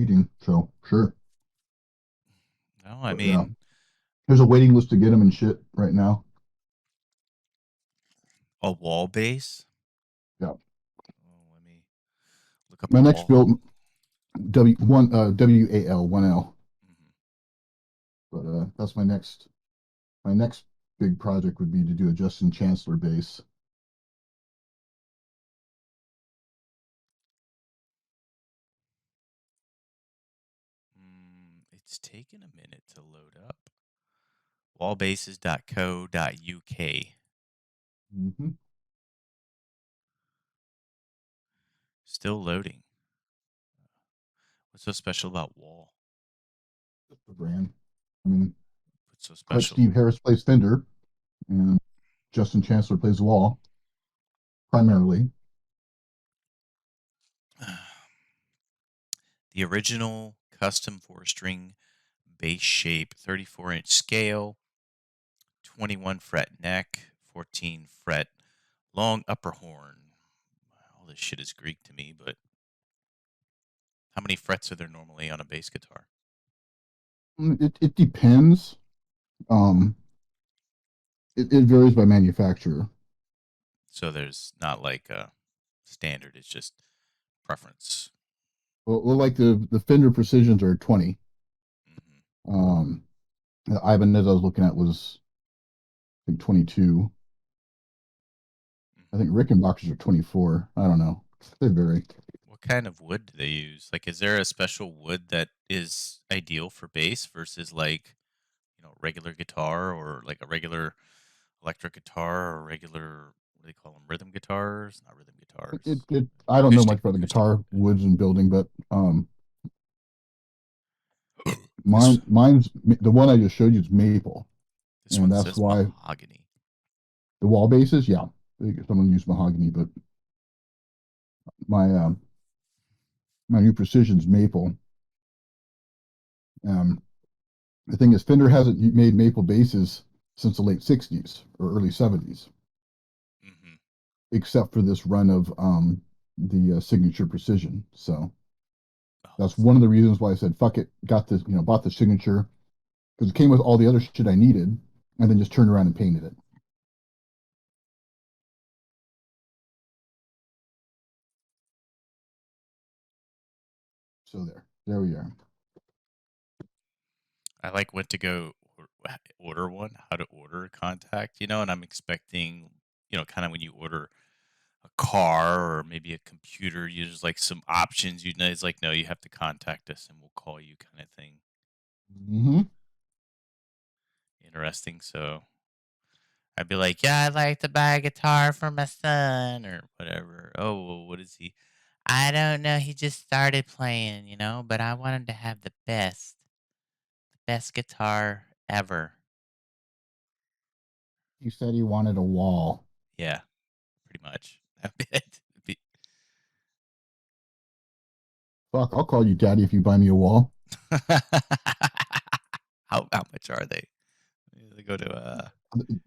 heating. So sure. No, I But yeah, mean, there's a waiting list to get them and shit right now. a wall base. Yeah. Oh, let me look up a My next wall. build WAL 1L. Mhm. But that's my next big project would be to do a Justin Chancellor base. It's taken a minute to load up. Wallbases.co.uk. Mm-hmm. Still loading. What's so special about Wall? Just the brand. I mean, What's so let special? Steve Harris plays Fender and Justin Chancellor plays Wall primarily. The original custom 4-string bass shape, 34-inch scale, 21 fret neck, 14 fret long upper horn. All this shit is Greek to me, but how many frets are there normally on a bass guitar? It depends. Um, it varies by manufacturer. So there's not like a standard, it's just preference. Well, like the Fender Precisions are 20. Hmm. Um, the Ibanez I was looking at was I think 22. I Hmm. think Rickenbackers are 24. I don't know. They vary. What kind of wood do they use? Like, is there a special wood that is ideal for bass versus like, regular guitar or like a regular electric guitar or regular, what do they call them? Rhythm guitars? Not rhythm guitars. I don't know much Acoustic, about the acoustic. guitar woods and building, but This mine's the one I just showed you is maple, this and one that's says why mahogany. the wall bases, yeah, someone used mahogany, but my my new Precision's maple. Um, the thing is, Fender hasn't made maple bases since the late '60s or early '70s, Hmm. except for this run of the Signature Precision. So Oh, that's one of the reasons why I said fuck it, got this, bought the Signature because it came with all the other shit I needed, and then just turned around and painted it. So there we are. I like went to go order one, how to order a contact, and I'm expecting, kind of when you order a car or maybe a computer, there's like some options. It's like, no, you have to contact us and we'll call you, kind of thing. Hmm. Interesting. So I'd be like, yeah, I'd like to buy a guitar for my son or whatever. Oh, well, what is he? I don't know. He just started playing, but I want him to have the best guitar ever. He said he wanted a wall. Yeah, pretty much. That'd be it. Fuck, I'll call you daddy if you buy me a wall. How much are they? Let me go to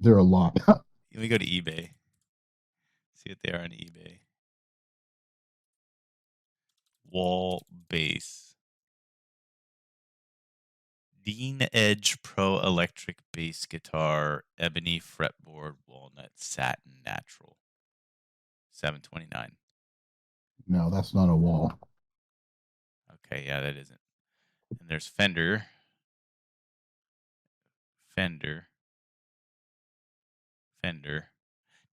They're a lot. let me go to eBay. See what they are on eBay. Wall base. Dean Edge Pro Electric Bass Guitar, Ebony Fretboard, Walnut Satin Natural. 729. No, that's not a wall. Okay, yeah, that isn't. And there's Fender. Fender. Fender.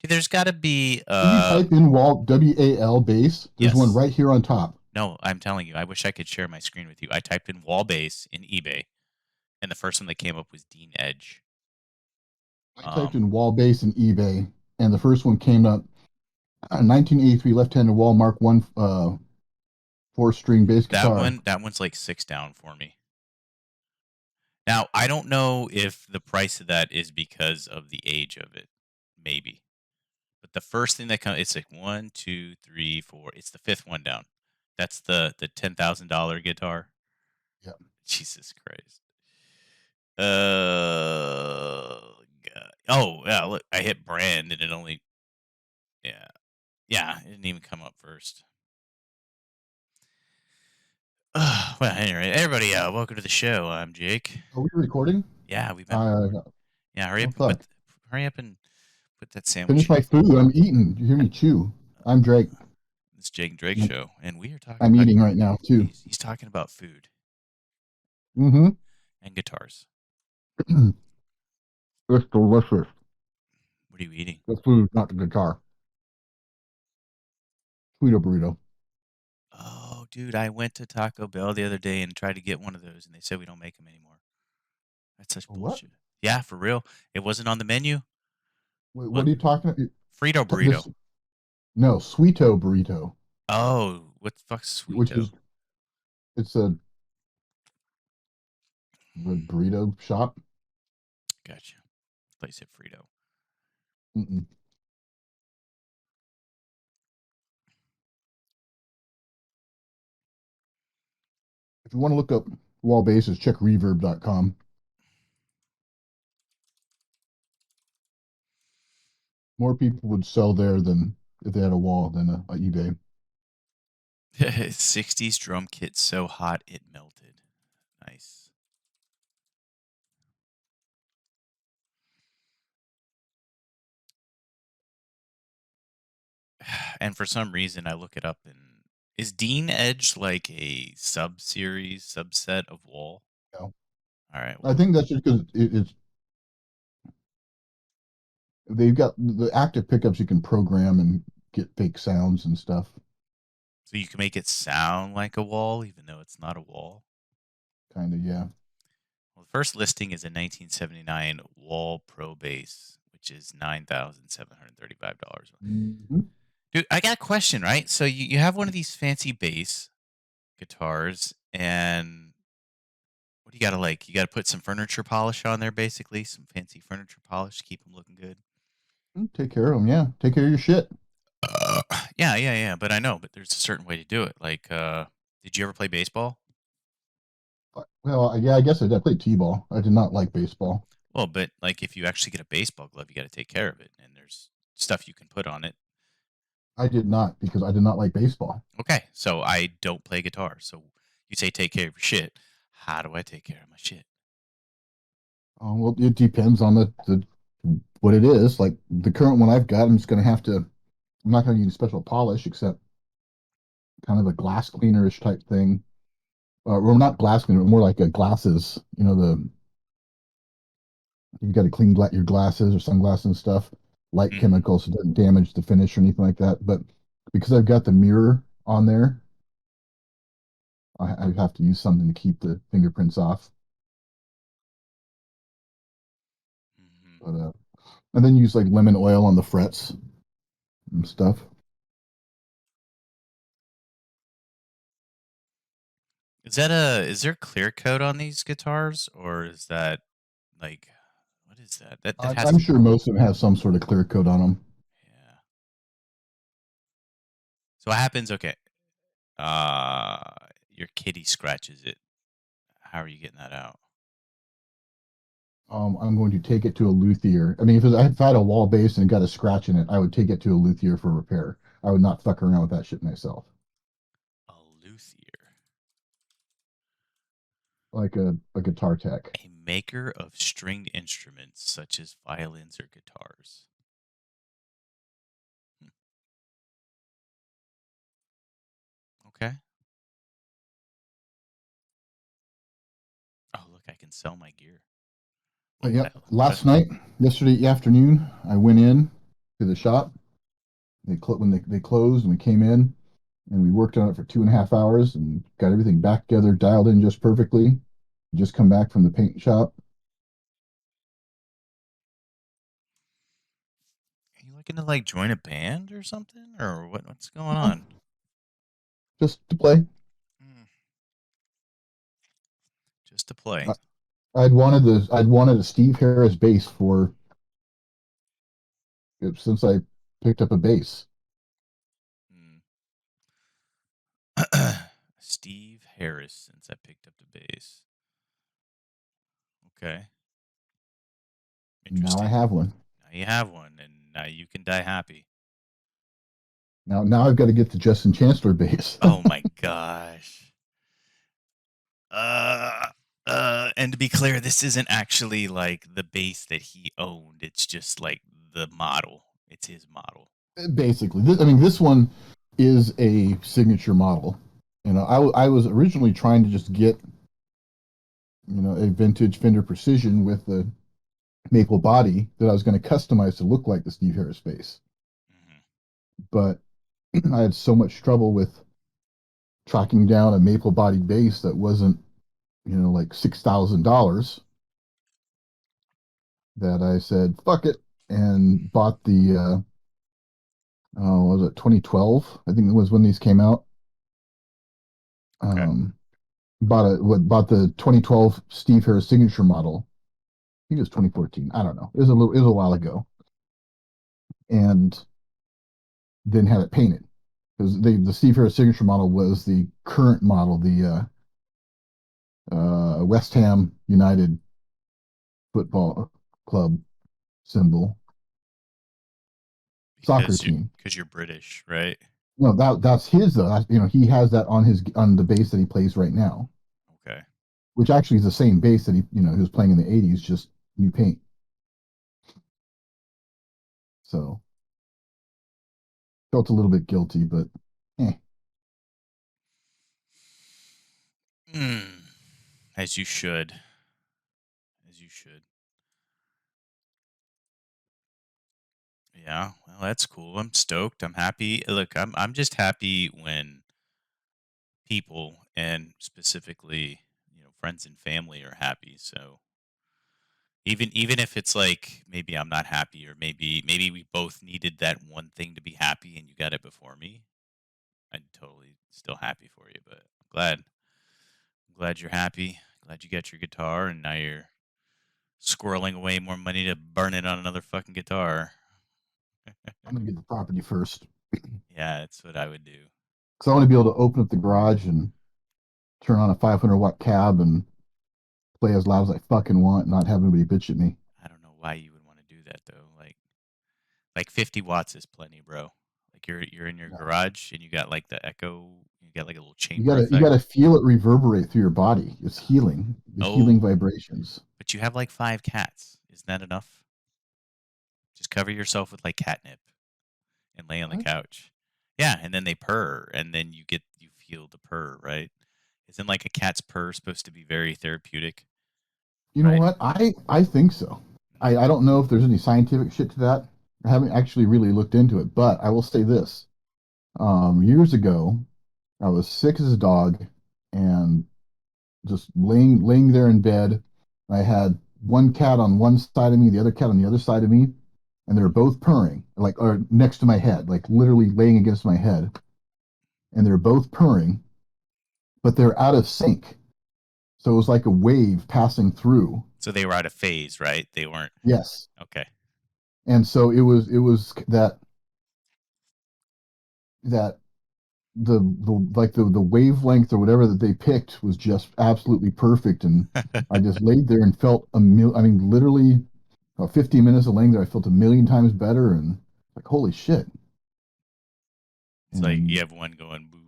Dude, there's gotta be If you type in wall WAL base, there's one yes. right here on top. No, I'm telling you, I wish I could share my screen with you. I typed in wall base in eBay, and the first one that came up was Dean Edge. I typed Um, in wall base in eBay, and the first one came up 1983 left-handed wall Mark One four-string bass that guitar. one, that one's like 6 down for me. Now, I don't know if the price of that is because of the age of it. Maybe. But the first thing that comes, it's like one, two, three, four. It's the fifth one down. That's the $10,000 guitar. Yeah, Jesus Christ. God. Oh yeah. Look, I hit brand and it only. Yeah, yeah. It didn't even come up first. Well, anyway, everybody, welcome to the show. I'm Jake. Are we recording? Yeah, we've been Uh, recording. Yeah, hurry oh up and fuck! put that sandwich Finish in my your. food. I'm eating. You hear me chew? I'm Drake. It's Jake and Drake show, and we are talking I'm about. eating right now too. He's talking about food Mm-hmm. and guitars. It's delicious. What are you eating? The food, not the guitar. Sweeto burrito. Oh, dude, I went to Taco Bell the other day and tried to get one of those, and they said we don't make them anymore. That's such What? bullshit. Yeah, for real. It wasn't on the menu. Wait, What? what are you talking about? Frito burrito. This no sweeto burrito, Oh, what the fuck's which Sweeto? is it's the burrito shop. Gotcha. Place it Frito. Mm-mm. If you want to look up wall bases, check reverb.com. More people would sell there than if they had a wall than a eBay. 60s drum kit so hot it melted. Nice. And for some reason, I look it up and is Dean Edge like a sub series, subset of Wall? You All right. I Well, think that's just because it's they've got the active pickups you can program and get fake sounds and stuff. so you can make it sound like a wall, even though it's not a wall. Kind of, yeah. Well, the first listing is a 1979 Wall Pro Bass, which is $9,735. Hmm. Dude, I got a question, right? So you have one of these fancy bass guitars, and what do you gotta like? You gotta put some furniture polish on there, basically, some fancy furniture polish to keep them looking good. Take care of them, yeah. Take care of your shit. Yeah. But I know, but there's a certain way to do it. Like, did you ever play baseball? Well, yeah, I guess I did play t-ball. I did not like baseball. Well, but like, if you actually get a baseball glove, you got to take care of it, and there's stuff you can put on it. I did not because I did not like baseball. Okay, so I don't play guitar. So you say take care of your shit. How do I take care of my shit? Well, it depends on the what it is. Like the current one I've got, I'm just gonna have to. I'm not gonna use special polish except kind of a glass cleanerish type thing. Well, not glass cleaner, more like a glasses. You know, the you've got to clean your glasses or sunglasses and stuff. Light Mm, chemicals so it doesn't damage the finish or anything like that. But because I've got the mirror on there, I have to use something to keep the fingerprints off. hmm But and then use like lemon oil on the frets and stuff. is there clear coat on these guitars, or is that like what is that? That has I'm to. sure most of them have some sort of clear coat on them. Yeah. So what happens? Okay. Your kitty scratches it. How are you getting that out? I'm going to take it to a luthier. I mean, if I had a wall base and got a scratch in it, I would take it to a luthier for repair. I would not fuck around with that shit myself. A luthier, Like a guitar tech. a maker of stringed instruments such as violins or guitars. Hmm, okay. Oh, look, I can sell my gear. But What yep, what a, last night, yesterday afternoon, I went in to the shop. When they closed and we came in and we worked on it for 2.5 hours and got everything back together, dialed in just perfectly. Just come back from the paint shop. are you looking to like join a band or something? Or what's going No, on? just to play. Hmm, just to play. I, I'd wanted a Steve Harris bass for since I picked up a bass. Hmm. Steve Harris, since I picked up the bass. Okay. Now I Interesting. have one. Now you have one, and now you can die happy. Now I've got to get the Justin Chancellor bass. Oh my gosh. Uh, and to be clear, this isn't actually like the base that he owned. It's just like the model. It's his model. Basically, I mean, this one is a signature model. I was originally trying to just get a vintage Fender Precision with the maple body that I was going to customize to look like the Steve Harris bass. Hmm. But I had so much trouble with tracking down a maple bodied bass that wasn't, like $6,000 that I said, fuck it, and bought the, was it 2012? I think it was when these came out. Okay. Um, bought the 2012 Steve Harris signature model. I think it was 2014. I don't know. It was a while ago, and then had it painted because the Steve Harris signature model was the current model, the West Ham United football club symbol soccer Because team. you're British, right? No, that's his though. He has that on the bass that he plays right now, Okay. which actually is the same bass that he was playing in the '80s, just new paint. So felt a little bit guilty, but eh. Mm. As you should. As you should. Yeah. Well, that's cool. I'm stoked. I'm happy. Look, I'm just happy when people and specifically, friends and family are happy. So even if it's like maybe I'm not happy or maybe we both needed that one thing to be happy and you got it before me, I'm totally still happy for you. But I'm glad you're happy. Glad you got your guitar and now you're squirreling away more money to burn it on another fucking guitar. I'm gonna get the property first Yeah, that's what I would do. because I want to be able to open up the garage and turn on a 500-watt cab and play as loud as I fucking want, and not have anybody bitch at me. I don't know why you would want to do that though. Like 50 watts is plenty, bro. Like you're in your No. garage and you got like the echo, you got like a little You chamber gotta you effect. gotta feel it reverberate through your body. It's healing. It's healing Oh, vibrations. but you have like 5 cats. Isn't that enough? Just cover yourself with like catnip and lay on the What? couch. Yeah, and then they purr and then you feel the purr, right? Isn't like a cat's purr supposed to be very therapeutic, You know right? what? I think so. I don't know if there's any scientific shit to that. I haven't actually really looked into it, but I will say this. Years ago, I was sick as a dog and just laying there in bed. I had one cat on one side of me, the other cat on the other side of me, and they were both purring, like or next to my head, like literally laying against my head, and they're both purring, but they're out of sync. So it was like a wave passing through. So they were out of phase, right? They weren't Yes. okay. And so it was that the wavelength or whatever that they picked was just absolutely perfect, and I just laid there and felt I mean literally about 15 minutes of laying there I felt a million times better, and like holy shit. It's like you And have one going boo,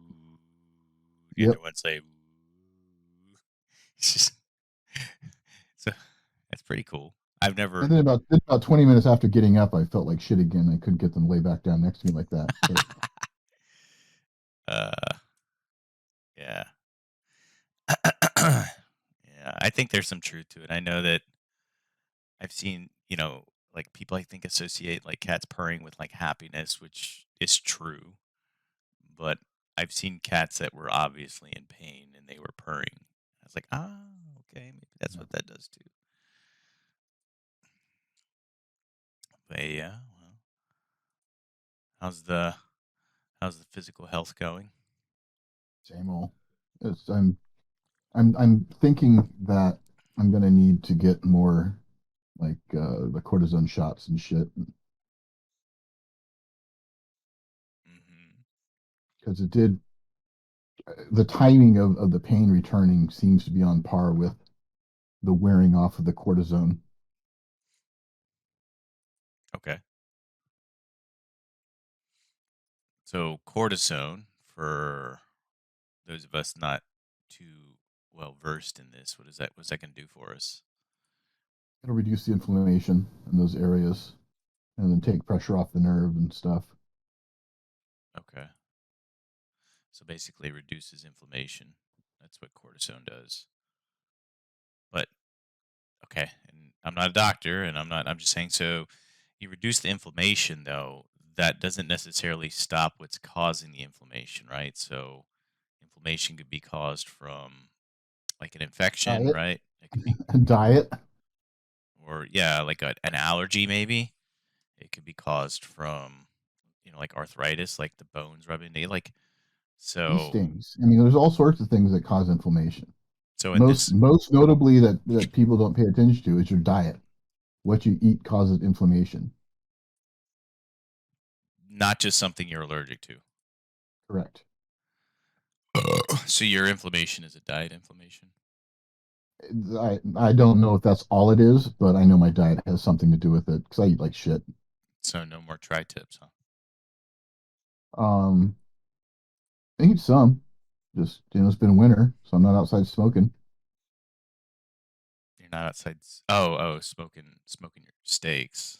the other yep. one say boo. It's just so that's pretty cool. I've And never then about 20 minutes after getting up I felt like shit again. I couldn't get them to lay back down next to me like that, but uh yeah. Yeah, I think there's some truth to it. I know that I've seen, like people I think associate like cats purring with like happiness, which is true, but I've seen cats that were obviously in pain and they were purring. I was like, ah, okay, maybe that's yeah. what that does too. But yeah, well, how's the how's the physical health going? Same old. I'm thinking that I'm gonna need to get more like the cortisone shots and shit Hmm. because it did the timing of the pain returning seems to be on par with the wearing off of the cortisone. Okay. So cortisone, for those of us not too well versed in this. What is that? What's that going to do for us? It'll reduce the inflammation in those areas and then take pressure off the nerve and stuff. Okay. So basically, it reduces inflammation. That's what cortisone does. But okay, and I'm not a doctor, and I'm not. I'm just saying. So you reduce the inflammation, though. That doesn't necessarily stop what's causing the inflammation, right? So inflammation could be caused from like an infection, Diet, right? It could be, diet. or yeah, like an allergy, maybe. It could be caused from, like arthritis, like the bones rubbing. Like Bee so. stings. I mean, there's all sorts of things that cause inflammation. So in Most this, most notably that people don't pay attention to is your diet. What you eat causes inflammation. not just something you're allergic to. Correct. So your inflammation is a diet inflammation. I don't know if that's all it is, but I know my diet has something to do with it because I eat like shit. So no more tri-tips, huh? Um, I eat some. Just it's been winter, so I'm not outside smoking. You're not outside. Oh, smoking your steaks.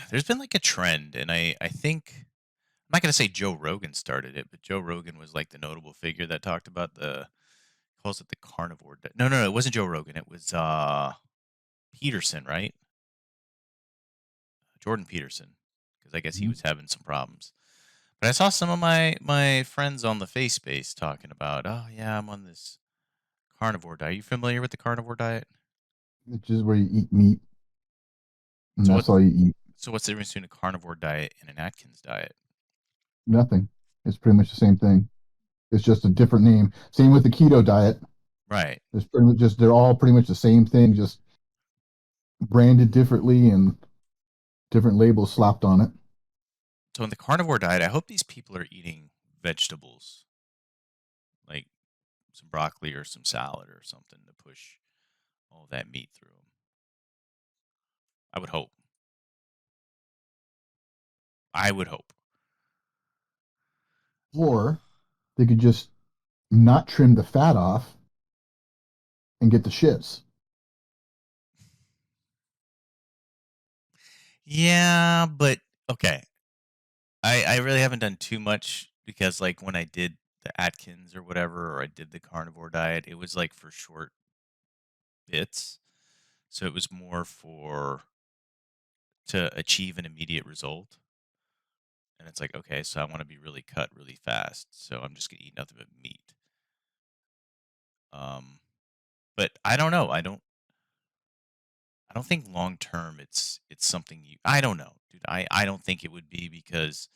There's been like a trend, and I think I'm not gonna say Joe Rogan started it, but Joe Rogan was like the notable figure that talked about calls it the carnivore. No, no, no, it wasn't Joe Rogan. It was Peterson, right? Jordan Peterson, because I guess he Mhm. was having some problems. But I saw some of my friends on the face space talking about, oh yeah, I'm on this carnivore diet. Are you familiar with the carnivore diet? It's just where you eat meat and So that's what's all you eat. so what's the difference between a carnivore diet and an Atkins diet? Nothing. It's pretty much the same thing. It's just a different name. Same with the keto diet. Right. It's pretty much just they're all pretty much the same thing, just branded differently and different labels slapped on it. So in the carnivore diet, I hope these people are eating vegetables, like some broccoli or some salad or something to push all that meat through them. I would hope. I would hope. Or they could just not trim the fat off and get the shits. Yeah, but okay. I really haven't done too much because like when I did the Atkins or whatever, or I did the carnivore diet, it was like for short bits. So it was more for to achieve an immediate result. And it's like, okay, so I want to be really cut really fast. So I'm just gonna eat nothing but meat. Um, but I don't know. I don't think long term it's something you I don't know, dude. I don't think it would be because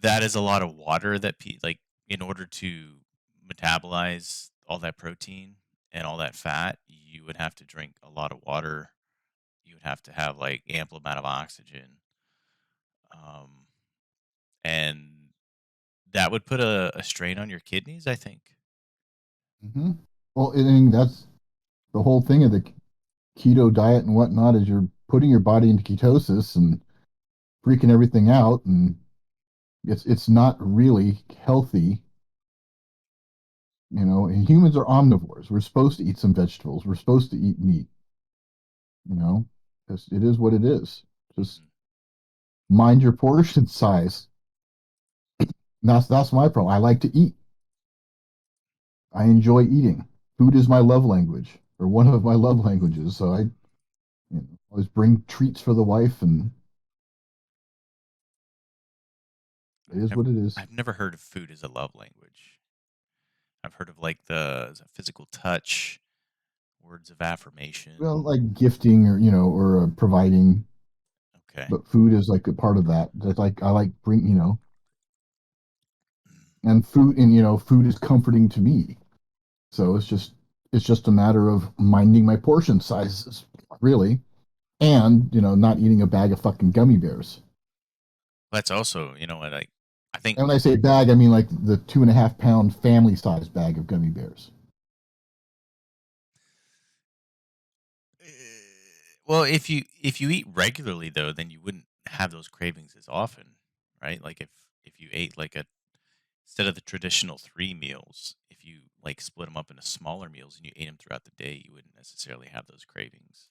that is a lot of water that like in order to metabolize all that protein and all that fat, you would have to drink a lot of water. You would have to have like ample amount of oxygen. Um, and that would put a strain on your kidneys, I think. Mm-hmm. Well, I mean, that's the whole thing of the keto diet and whatnot is you're putting your body into ketosis and freaking everything out, and it's not really healthy. And humans are omnivores. We're supposed to eat some vegetables. We're supposed to eat meat. You know, it is what it is. Just Mhm. mind your portion size. That's my problem. I like to eat. I enjoy eating. Food is my love language, or one of my love languages. So always bring treats for the wife, and it I've is never what it is. I've never heard of food as a love language. I've heard of like the physical touch, words of Well, affirmation. like gifting or providing, Okay. but food is like a part of that. That's like I like and food is comforting to me. So it's just a matter of minding my portion sizes, really, and not eating a bag of fucking gummy bears. That's also, you know what, I think And when I say bag, I mean like the 2.5 pound family size bag of gummy bears. eh, well, if you eat regularly though, then you wouldn't have those cravings as often, right? Like if you ate like instead of the traditional 3 meals, if you like split them up into smaller meals and you ate them throughout the day, you wouldn't necessarily have those cravings.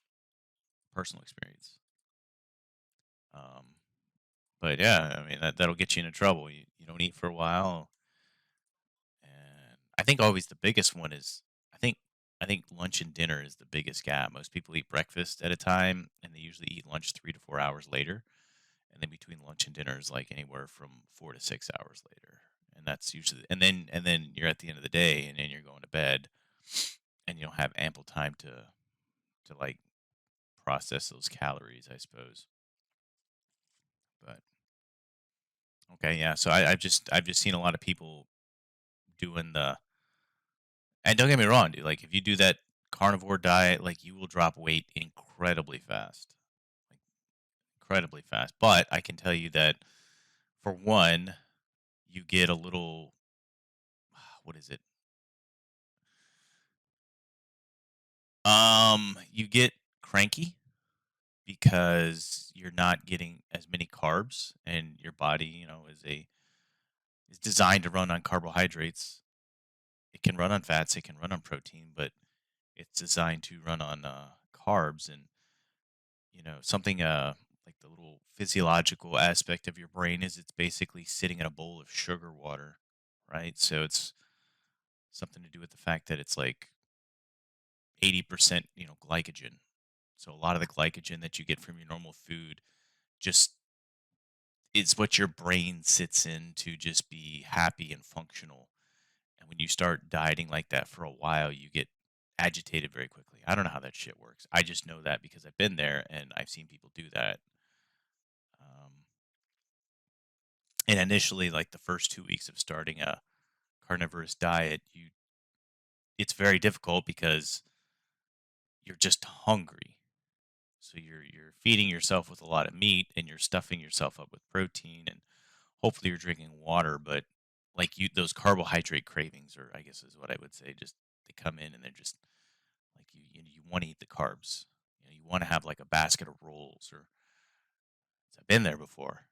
Personal experience. Um, but yeah, I mean that'll get you into trouble. You don't eat for a while, and I think always the biggest one is I think I think lunch and dinner is the biggest gap. Most people eat breakfast at a time, and they usually eat lunch 3 to 4 hours later, and then between lunch and dinner is like anywhere from 4 to 6 hours later, and that's usually and then you're at the end of the day, and then you're going to bed, and you don't have ample time to like process those calories, I suppose. But okay, yeah. So I've just seen a lot of people doing the and don't get me wrong, dude. Like if you do that carnivore diet, like you will drop weight incredibly fast, like incredibly fast. But I can tell you that for one, you get a little what is it? You get cranky because you're not getting as many carbs, and your body, is designed to run on carbohydrates. It can run on fats, it can run on protein, but it's designed to run on carbs. And something like the little physiological aspect of your brain is it's basically sitting in a bowl of sugar water, right? So it's something to do with the fact that it's like 80% glycogen. So a lot of the glycogen that you get from your normal food just is what your brain sits in to just be happy and functional. And when you start dieting like that for a while, you get agitated very quickly. I don't know how that shit works. I just know that because I've been there and I've seen people do that. Um, and initially, like the first 2 weeks of starting a carnivorous diet, it's very difficult because you're just hungry. So you're feeding yourself with a lot of meat and you're stuffing yourself up with protein and hopefully you're drinking water, but like those carbohydrate cravings, or I guess is what I would say, just they come in and they're just like you want to eat the carbs. You want to have like a basket of rolls, or I've been there before.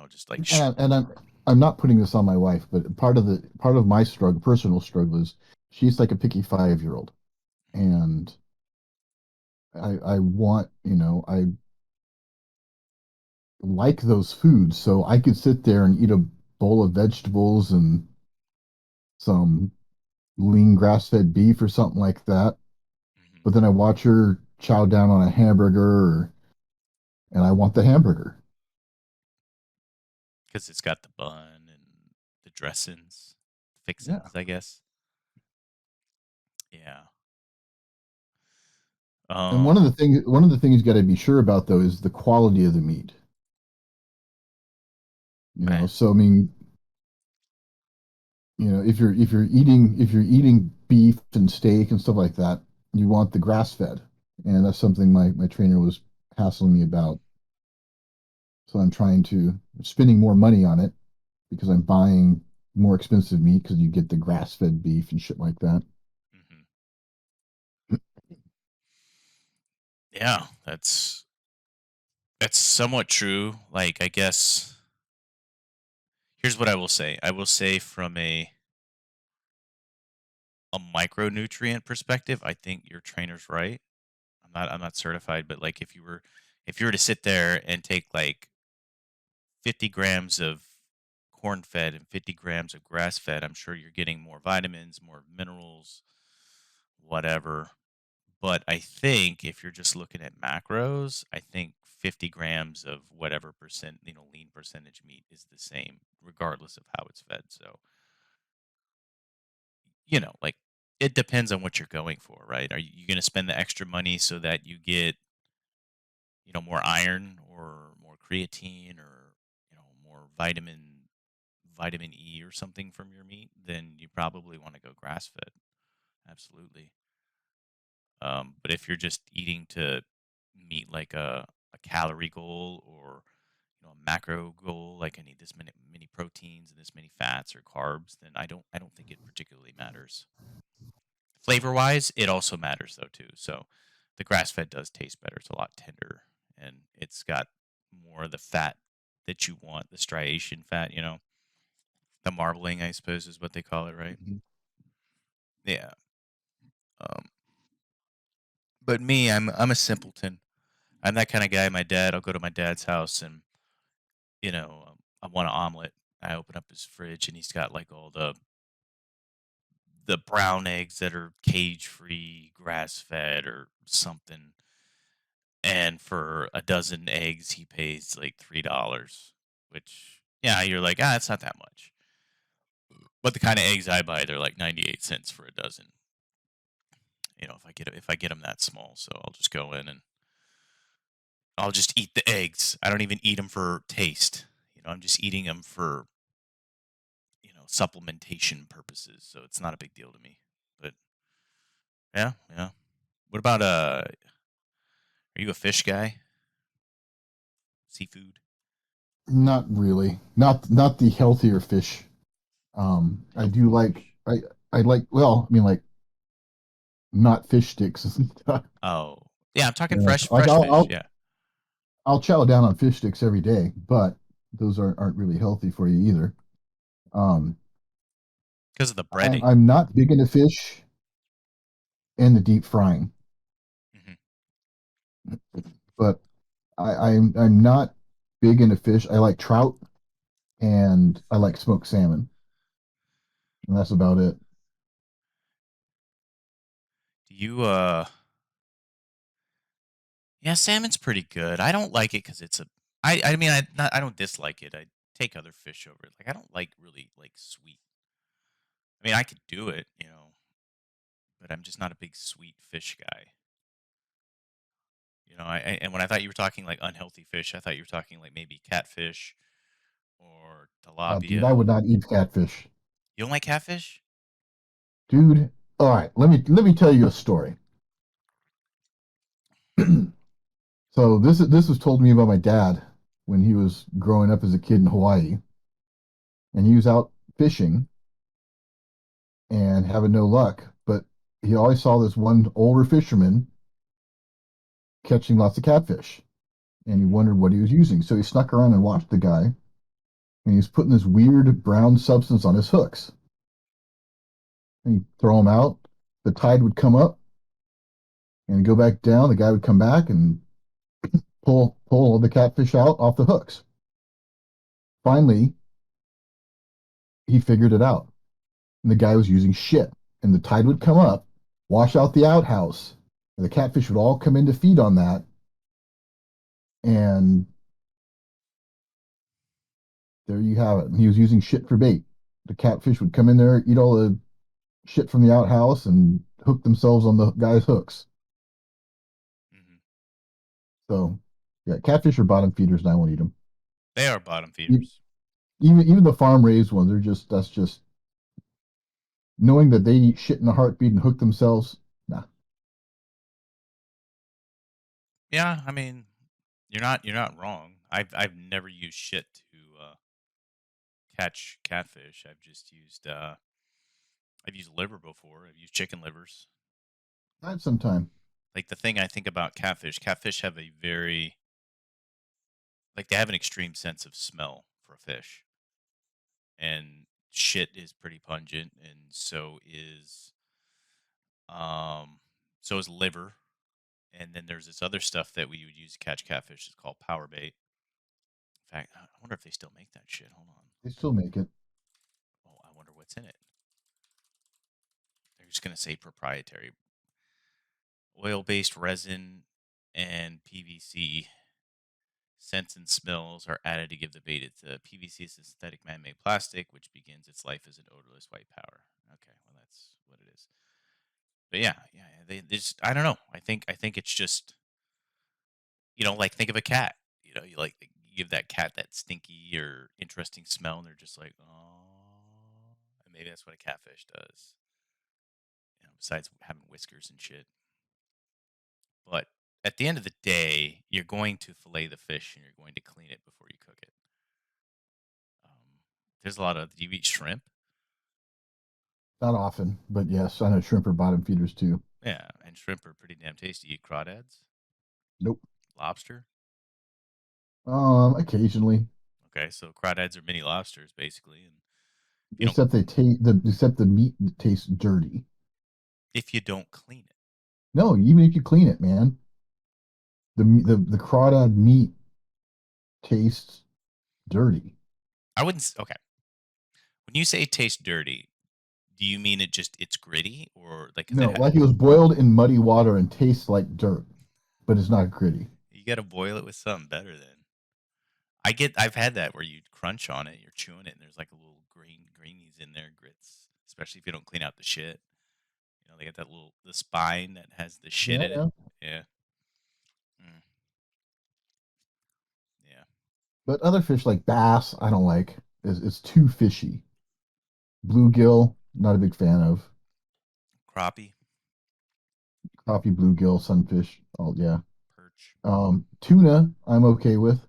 Just like And I'm not putting this on my wife, but part of my struggle, personal struggle, is she's like a picky 5-year old, and I want, I like those foods, so I could sit there and eat a bowl of vegetables and some lean grass-fed beef or something like that. But then I watch her chow down on a and I want the hamburger. because it's got the bun and the dressings, Yeah. fixins, I guess. Yeah. And Um. one of the things you got to be sure about though is the quality of the meat. I, So I mean, if you're eating beef and steak and stuff like that, you want the grass fed. And that's something my trainer was hassling me about. So spending more money on it because I'm buying more expensive meat because you get the grass fed beef and shit like that. mhm. Yeah, that's somewhat true. Like I guess here's what I will say. I will say from a micronutrient perspective, I think your trainer's right. I'm not certified, but like if you were to sit there and take like 50 grams of corn fed and 50 grams of grass fed, I'm sure you're getting more vitamins, more minerals, whatever. But I think if you're just looking at macros, I think 50 grams of whatever percent, lean percentage meat is the same, regardless of how it's fed. So, like it depends on what you're going for, right? Are you going to spend the extra money so that you get, more iron or more creatine or, more vitamin E or something from your meat? Then you probably want to go grass fed. Absolutely. But if you're just eating to meet like a calorie goal or a macro goal, like I need this many proteins and this many fats or carbs, then I don't think it particularly matters. Flavor wise, it also matters though too. So the grass fed does taste better. It's a lot tender and it's got more of the fat that you want, the striation fat. The marbling, I suppose, is what they call it, right? Mhm. Yeah. Um, but me, I'm a simpleton. I'm that kind of guy. I'll go to my dad's house and I want an omelet. I open up his fridge and he's got like all the brown eggs that are cage free, grass fed or something. And for a dozen eggs, he pays like $3, which yeah, you're like it's not that much. But the kind of eggs I buy, they're like 98 cents for a dozen. If I get them that small, so I'll just go in and I'll just eat the eggs. I don't even eat them for taste. I'm just eating them for supplementation purposes. So it's not a big deal to me. But yeah, yeah. What about Are you a fish guy? Seafood? Not really. Not the healthier fish. I Healthy do like fish. I like well, I mean like not fish sticks and stuff. Oh, yeah. I'm talking Yeah. fresh Like fresh fish. Yeah. I'll chow down on fish sticks every day, but those aren't really healthy for you either. Um, Because of the I'm breading. I'm not big into fish and the deep frying, Hmm. but I'm not big into fish. I like trout and I like smoked salmon, and that's about it. Do you Yeah, salmon's pretty good. I don't like it because it's a. I mean I don't dislike it. I take other fish over it. Like I don't like really like sweet. I mean I could do it, but I'm just not a big sweet fish guy. And when I thought you were talking like unhealthy fish, I thought you were talking like maybe catfish or Dude, I tilapia. would not eat catfish. You don't like catfish? Dude, all right, let me tell you a story. So this was told to me by my dad when he was growing up as a kid in Hawaii, and he was out fishing and having no luck, but he always saw this one older fisherman catching lots of catfish, and he Mhm. wondered what he was using. So he snuck around and watched the guy, and he was putting this weird brown substance on his hooks. And he'd throw them out. The tide would come up and go back down. The guy would come back and pull the catfish out off the hooks. Finally, he figured it out. And the guy was using shit. And the tide would come up, wash out the outhouse, and the catfish would all come in to feed on that. And there you have it. And he was using shit for bait. The catfish would come in there, eat all the shit from the outhouse, and hook themselves on the guy's hooks. Mhm. So, yeah, catfish are bottom feeders, and I won't eat them. They are bottom E- feeders. Even the farm raised ones, that's just knowing that they eat shit in a heartbeat and hook themselves. Nah, Yeah, I mean, you're not wrong. I've never used shit to catch catfish. I've used liver before. I've used chicken livers. I had some time. Like the thing I think about catfish have a very like they have an extreme sense of smell for a fish. And shit is pretty pungent and um so is liver. And then there's this other stuff that we would use to catch catfish. It's called power bait. In fact, I wonder if they still make that shit. Hold on. They still make it. Oh, I wonder what's in it. They're just gonna say proprietary. Oil-based resin and PVC scents and smells are added to give the bait its PVC is a synthetic man-made plastic which begins its life as an odorless white powder. Okay, well that's what it is. But yeah, yeah, they just I don't know. I think it's just like think of a cat. You give that cat that stinky or interesting smell, and they're just like, oh, and maybe that's what a catfish does. Besides having whiskers and shit. But at the end of the day, you're going to fillet the fish and you're going to clean it before you cook it. Um, there's a lot of. Do you eat shrimp? Not often, but yes, I know shrimp are bottom feeders too. Yeah, and shrimp are pretty damn tasty. You eat crawdads, Nope. lobster. Occasionally. Okay, so crawdads are mini lobsters basically, You don't except the meat tastes dirty. if you don't clean it. No, even if you clean it, man, the crawdad meat tastes dirty. I wouldn't. Okay. When you say it tastes dirty, do you mean it's gritty or like because No, like it was boiled in muddy water and tastes like dirt, but it's not gritty. you got to boil it with something better then. I've had that where you crunch on it, you're chewing it, and there's like a little greenies in there, grits, especially if you don't clean out the shit. You know, they got that little the spine that has the shit Yeah, in it. yeah. Yeah. Mm, yeah. But other fish like bass, I don't like. It's too fishy. Bluegill, not a big fan of. Crappie, Coffee bluegill, sunfish. Oh yeah. perch. Tuna, I'm okay with.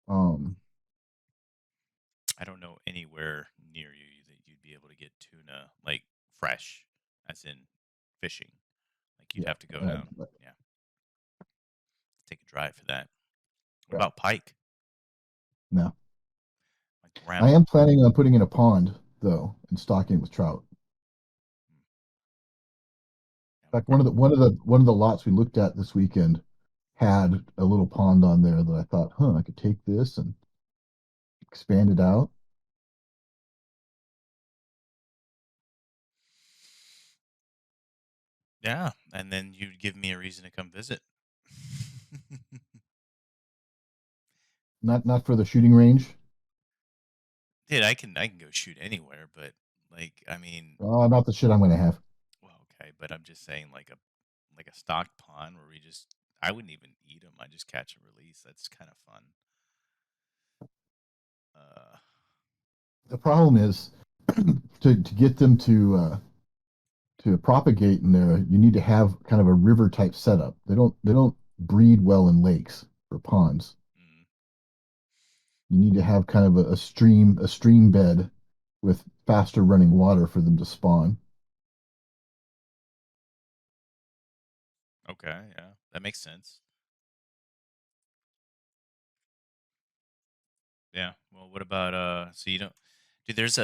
Um, I don't know anywhere near you that you'd be able to get tuna like fresh, as in fishing. Like you'd yeah. have to go down. But, Yeah, take a drive for that. What yeah. about pike? No. My I grandma. am planning on putting in a pond though and stocking it with trout. Yeah, In fact, one of the lots we looked at this weekend had a little pond on there that I thought, I could take this and expand it out. yeah, and then you'd give me a reason to come visit. Not for the shooting range. Dude, I can go shoot anywhere, but like I mean, Oh, not the shit I'm gonna have. well, okay, but I'm just saying like a stock pond where we just I wouldn't even eat them. I just catch and release. That's kind of fun. Uh, The problem is to get them to propagate in there, you need to have kind of a river type setup. They don't breed well in lakes or ponds. mm, You need to have kind of a stream bed with faster running water for them to spawn. okay, yeah, that makes sense. Yeah. Well, what about so you don't dude, there's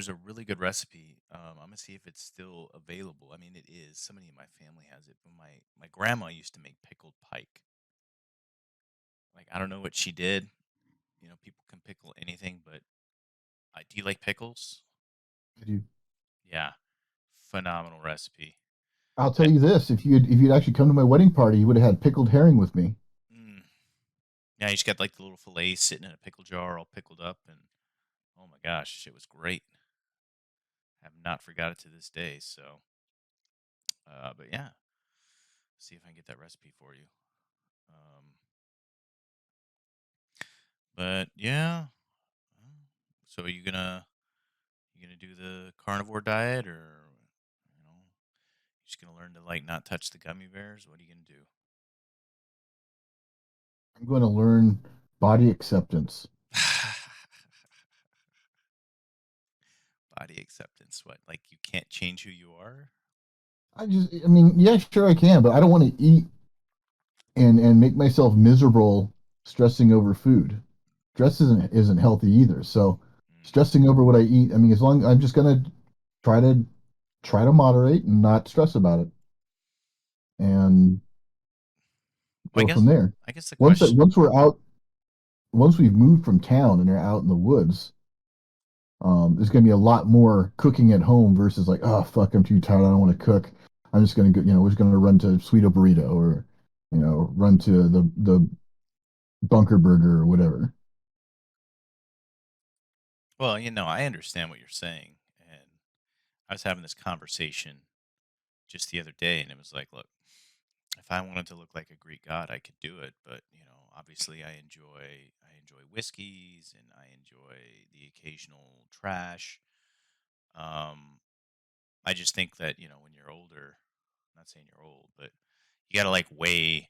a really good recipe. I'm gonna see if it's still available. I mean it is. Somebody in my family has it, but my grandma used to make pickled pike. Like I don't know what she did. You know, people can pickle anything, but do you like pickles? You- Yeah. Phenomenal recipe. I'll Eh, tell you this: if you'd actually come to my wedding party, you would have had pickled herring with me. mm, yeah, you just got like the little fillet sitting in a pickle jar all pickled up and oh my gosh, it was great. Have not forgot it to this day, so but yeah, see if I can get that recipe for you. Um, but yeah, uh, so are you gonna do the carnivore diet, or you just gonna learn to like not touch the gummy bears? What are you gonna do? I'm going to learn body acceptance. Body acceptance. What? Like you can't change who you are? I mean, yeah, sure I can, but I don't want to eat and make myself miserable stressing over food. Stress isn't healthy either. So Mm. stressing over what I eat, I mean, as long I'm just gonna try to try to moderate and not stress about it and Well, go from there. I guess the Once that question. once we're out, once we've moved from town and are out in the woods, there's gonna be a lot more cooking at home versus like, oh fuck, I'm too tired, I don't want to cook. I'm just gonna go, we're just gonna run to Sweeto Burrito or, run to the Bunker Burger or whatever. Well, I understand what you're saying, and I was having this conversation just the other day, and it was like, look, if I wanted to look like a Greek god, I could do it. But obviously, I enjoy whiskeys, and I enjoy the occasional trash. Um, I just think that when you're older, not saying you're old, but you got to like weigh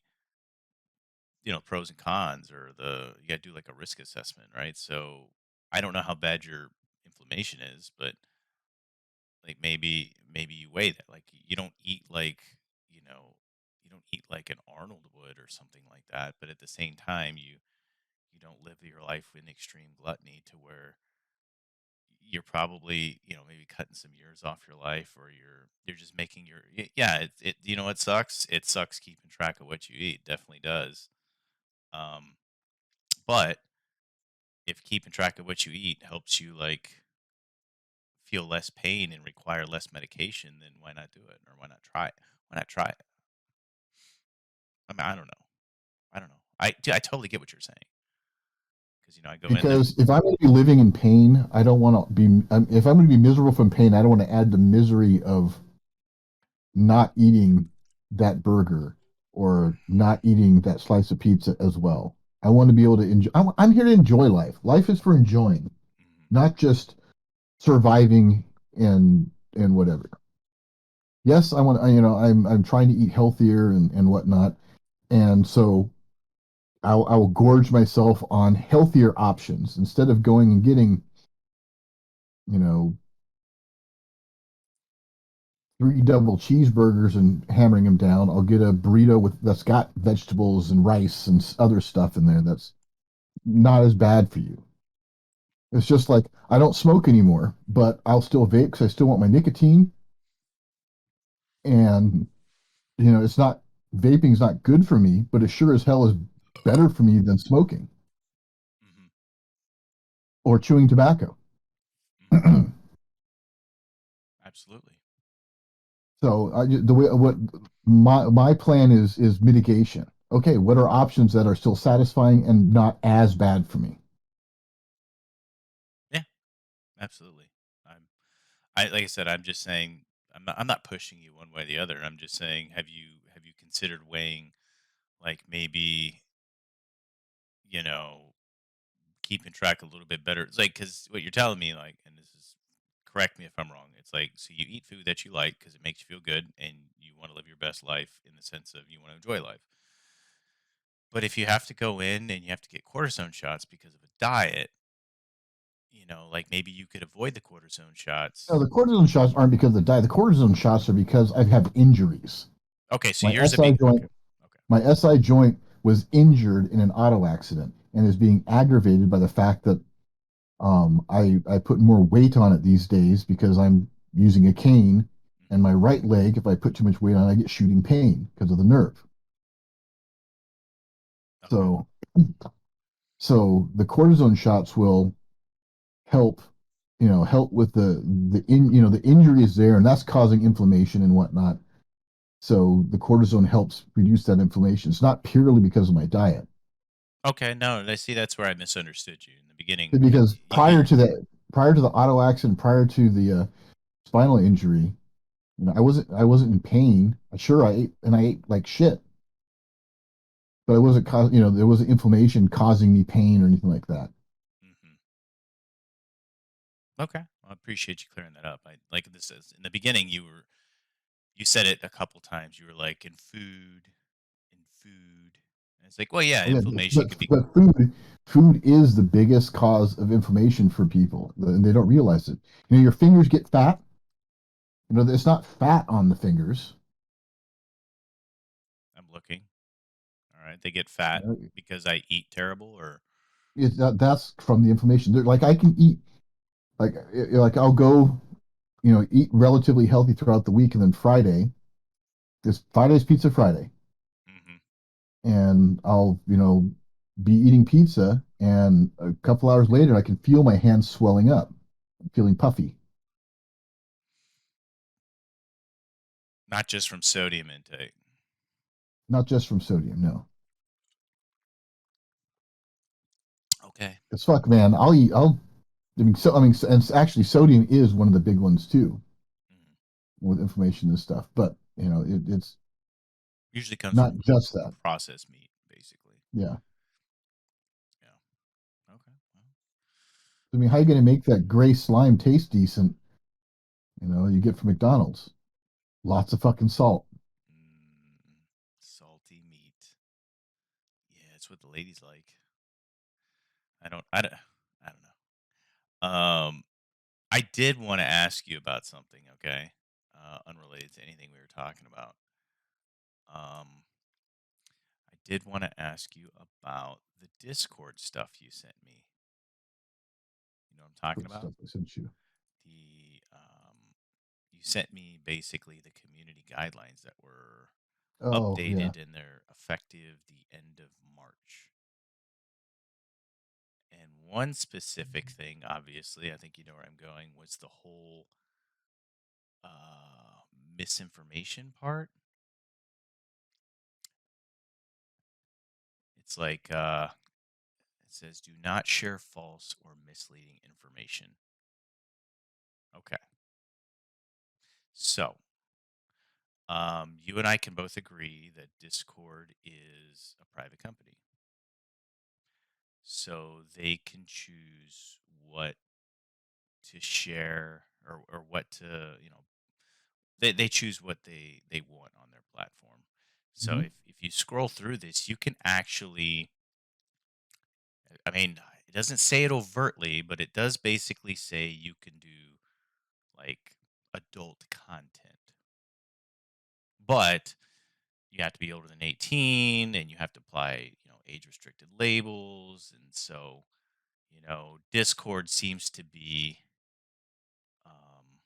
pros and cons, or you got to do like a risk assessment, right? So I don't know how bad your inflammation is, but like maybe you weigh that. Like you know you don't eat like an Arnold would or something like that, but at the same time you don't live your life in extreme gluttony to where you're probably, maybe cutting some years off your life, or you're just making yeah, it sucks. It sucks keeping track of what you eat. Definitely does. Um, but if keeping track of what you eat helps you like feel less pain and require less medication, then why not do it? Or why not try it? Why not try it? I mean, I don't know. I don't know. I totally get what you're saying, because I go in there. Because if I'm going to be living in pain, I don't want to be. If I'm going to be miserable from pain, I don't want to add the misery of not eating that burger or not eating that slice of pizza as well. I want to be able to enjoy. I'm here to enjoy life. Life is for enjoying, Mhm. not just surviving and whatever. Yes, I want. I'm trying to eat healthier and whatnot, and so I will gorge myself on healthier options instead of going and getting you know 3 double cheeseburgers and hammering them down. I'll get a burrito that's got vegetables and rice and other stuff in there that's not as bad for you. It's just like I don't smoke anymore, but I'll still vape because I still want my nicotine. And it's not vaping's not good for me, but it sure as hell is better for me than smoking Mhm. or chewing tobacco. Mhm. Absolutely. So the way what my plan is mitigation. Okay, what are options that are still satisfying and not as bad for me? Yeah. Absolutely. I like I said, I'm just saying, I'm not pushing you one way or the other. I'm just saying, have you considered weighing, like, maybe, you know, keeping track a little bit better? It's like, cuz what you're telling me, like, and this is, correct me if I'm wrong. It's like, so you eat food that you like cuz it makes you feel good and you want to live your best life, in the sense of you want to enjoy life. But if you have to go in and you have to get cortisone shots because of a diet, like, maybe you could avoid the cortisone No, shots. the cortisone shots aren't because of the diet. The cortisone shots are because I have injuries. Okay, so My yours a SI big, joint, okay. Okay. my SI joint was injured in an auto accident and is being aggravated by the fact that I put more weight on it these days because I'm using a cane, and Mhm. my right leg, if I put too much weight on, I get shooting pain because of the nerve. Okay. So the cortisone shots will help, help with the injury is there and that's causing inflammation and whatnot. So the cortisone helps reduce that inflammation. It's not purely because of my diet. Okay, no, I see, that's where I misunderstood you in the beginning. Because You prior to the auto accident, prior to the spinal injury, I wasn't in pain. Sure, I ate like shit, but it wasn't there wasn't inflammation causing me pain or anything like that. mhm. Okay, well, I appreciate you clearing that up. I like this is in the beginning. You said it a couple times. You were like, in food, and it's like, well, yeah, Oh, yeah, inflammation could be. but food is the biggest cause of inflammation for people, and they don't realize it. Your fingers get fat. It's not fat on the fingers. I'm looking. All right, they get fat Uh, because I eat terrible, or. that's from the inflammation. Like I can eat, like I'll go, eat relatively healthy throughout the week, and then Friday's Pizza Friday, Hmm. and I'll, be eating pizza, and a couple hours later, I can feel my hands swelling up, feeling puffy. Not just from sodium intake. Not just from sodium, no. Okay. It's fuck, man. And actually, sodium is one of the big ones too Mhm. with inflammation and stuff. But it's Usually comes not from just that. processed meat, basically. Yeah. Yeah. Okay. Well, I mean, how you um, gonna make that gray slime taste decent? You get from McDonald's. Lots of fucking salt. salty meat. Yeah, it's what the ladies like. I don't know. I did want to ask you about something, okay? Unrelated to anything we were talking about. Um, I did want to ask you about the Discord stuff you sent me. You know what I'm talking What about? stuff I sent you? The You sent me basically the community guidelines that were Oh yeah. updated and they're effective the end of March. And one specific thing, obviously, I think you know where I'm going, was the whole uh, misinformation part. It's like it says, do not share false or misleading information. Okay. So, you and I can both agree that Discord is a private company. So they can choose what to share or what to, they choose what they want on their platform. So Hmm. if you scroll through this, you can actually, I mean, it doesn't say it overtly, but it does basically say you can do like adult content. But you have to be older than 18 and you have to apply, age restricted labels. And so, Discord seems to be um,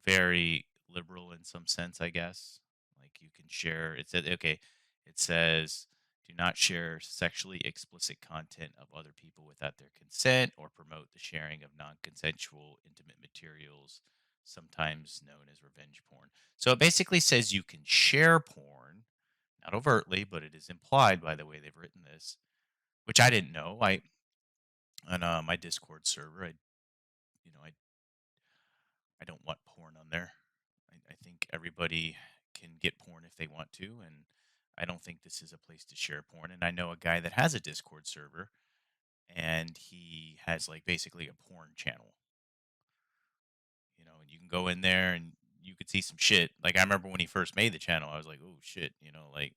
very liberal in some sense, I guess. Like you can share, it said, okay, it says, do not share sexually explicit content of other people without their consent or promote the sharing of non consensual intimate materials, sometimes known as revenge porn. So it basically says you can share porn, not overtly, but it is implied by the way they've written this, which I didn't know. On my Discord server, I don't want porn on there. I think everybody can get porn if they want to, and I don't think this is a place to share porn. And I know a guy that has a Discord server, and he has like basically a porn channel. And you can go in there and you could see some shit. Like I remember when he first made the channel, I was like, oh shit, like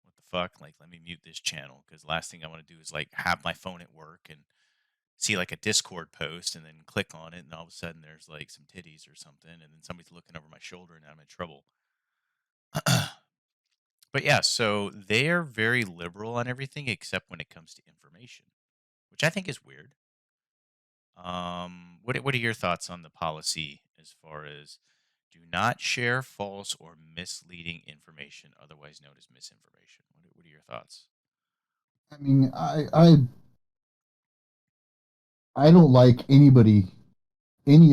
what the fuck? Like let me mute this channel because last thing I want to do is like have my phone at work and see like a Discord post and then click on it and all of a sudden there's like some titties or something and then somebody's looking over my shoulder and I'm in trouble. But yeah, so they're very liberal on everything except when it comes to information, which I think is weird. What are your thoughts on the policy as far as do not share false or misleading information, otherwise known as misinformation? What are your thoughts? I mean, I don't like any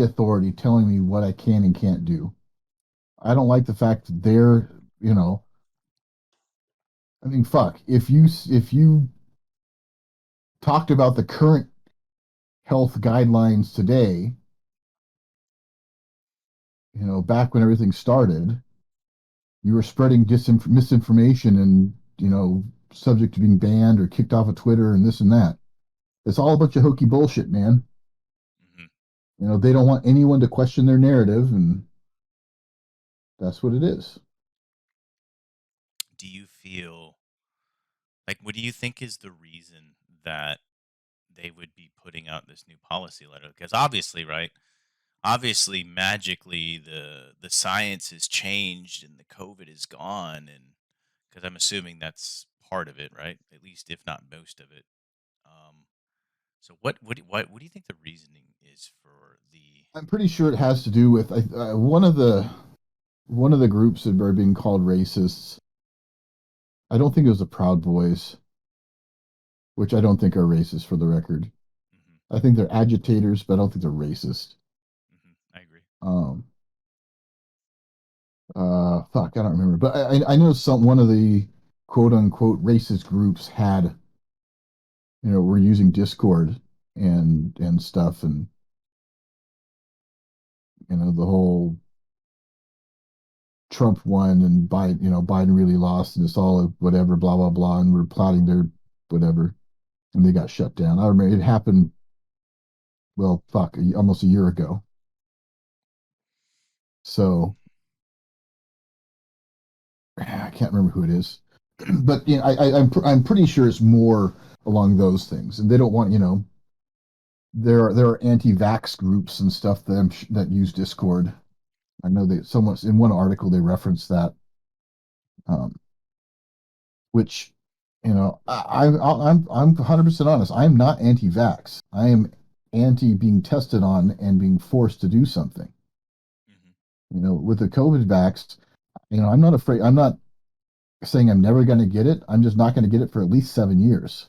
authority telling me what I can and can't do. I don't like the fact that they're, you know, I mean, fuck. If you talked about the current health guidelines today, back when everything started, you were spreading misinformation and, subject to being banned or kicked off of Twitter and this and that. It's all a bunch of hokey bullshit, man. Hmm. They don't want anyone to question their narrative, and that's what it is. Do you feel like what do you think is the reason that they would be putting out this new policy letter? Because obviously, right? Obviously, magically, the science has changed and the COVID is gone, and because I'm assuming that's part of it, right? At least, if not most of it. Um, so, what do you think the reasoning is for the? I'm pretty sure it has to do with one of the groups that are being called racists. I don't think it was the Proud Boys, which I don't think are racist for the record. Hmm. I think they're agitators, but I don't think they're racist. I agree. Um, fuck, I don't remember, but I know one of the quote unquote racist groups had, were using Discord and stuff, and the whole Trump won and Biden really lost, and it's all whatever, blah blah blah, and we're plotting their whatever, and they got shut down. I remember it happened. Well, fuck, almost a year ago. So I can't remember who it is, but I'm pretty sure it's more along those things, and they don't want there are anti-vax groups and stuff that use Discord. I know they somewhat in one article they referenced that, um, which I'm 100% honest. I'm not anti-vax. I am anti being tested on and being forced to do something. Hmm. With the COVID vax, I'm not afraid. I'm not saying I'm never going to get it. I'm just not going to get it for at least 7 years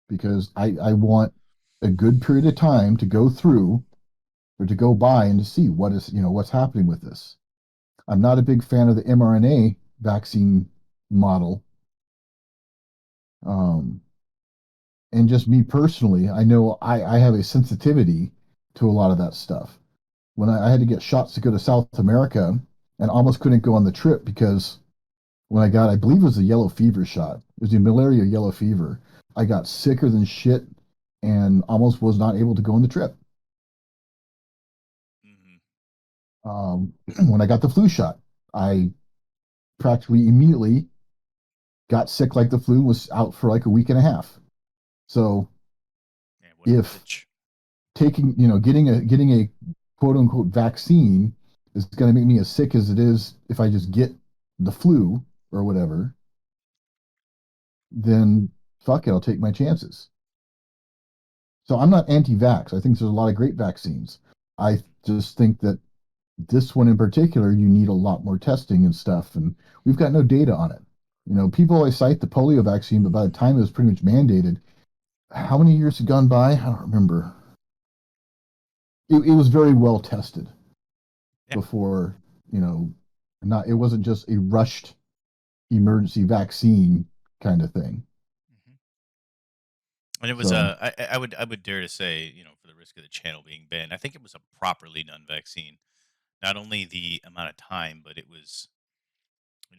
because I want a good period of time to go through or to go by and to see what's happening with this. I'm not a big fan of the mRNA vaccine model. Um, and just me personally, I know I have a sensitivity to a lot of that stuff. When I had to get shots to go to South America and almost couldn't go on the trip because when I believe it was a yellow fever shot. It was the malaria yellow fever. I got sicker than shit and almost was not able to go on the trip. Hmm. When I got the flu shot, I practically immediately got sick like the flu, was out for like a week and a half. So Yeah, what a if bitch. getting a quote unquote vaccine is going to make me as sick as it is if I just get the flu or whatever, then fuck it, I'll take my chances. So I'm not anti-vax. I think there's a lot of great vaccines. I just think that this one in particular, you need a lot more testing and stuff, and we've got no data on it. People always cite the polio vaccine, but by the time it was pretty much mandated, how many years had gone by? I don't remember. It was very well tested Yeah. before, you know, not it wasn't just a rushed emergency vaccine kind of thing. Hmm. And it was So I would dare to say, for the risk of the channel being banned, I think it was a properly done vaccine. Not only the amount of time, but it was,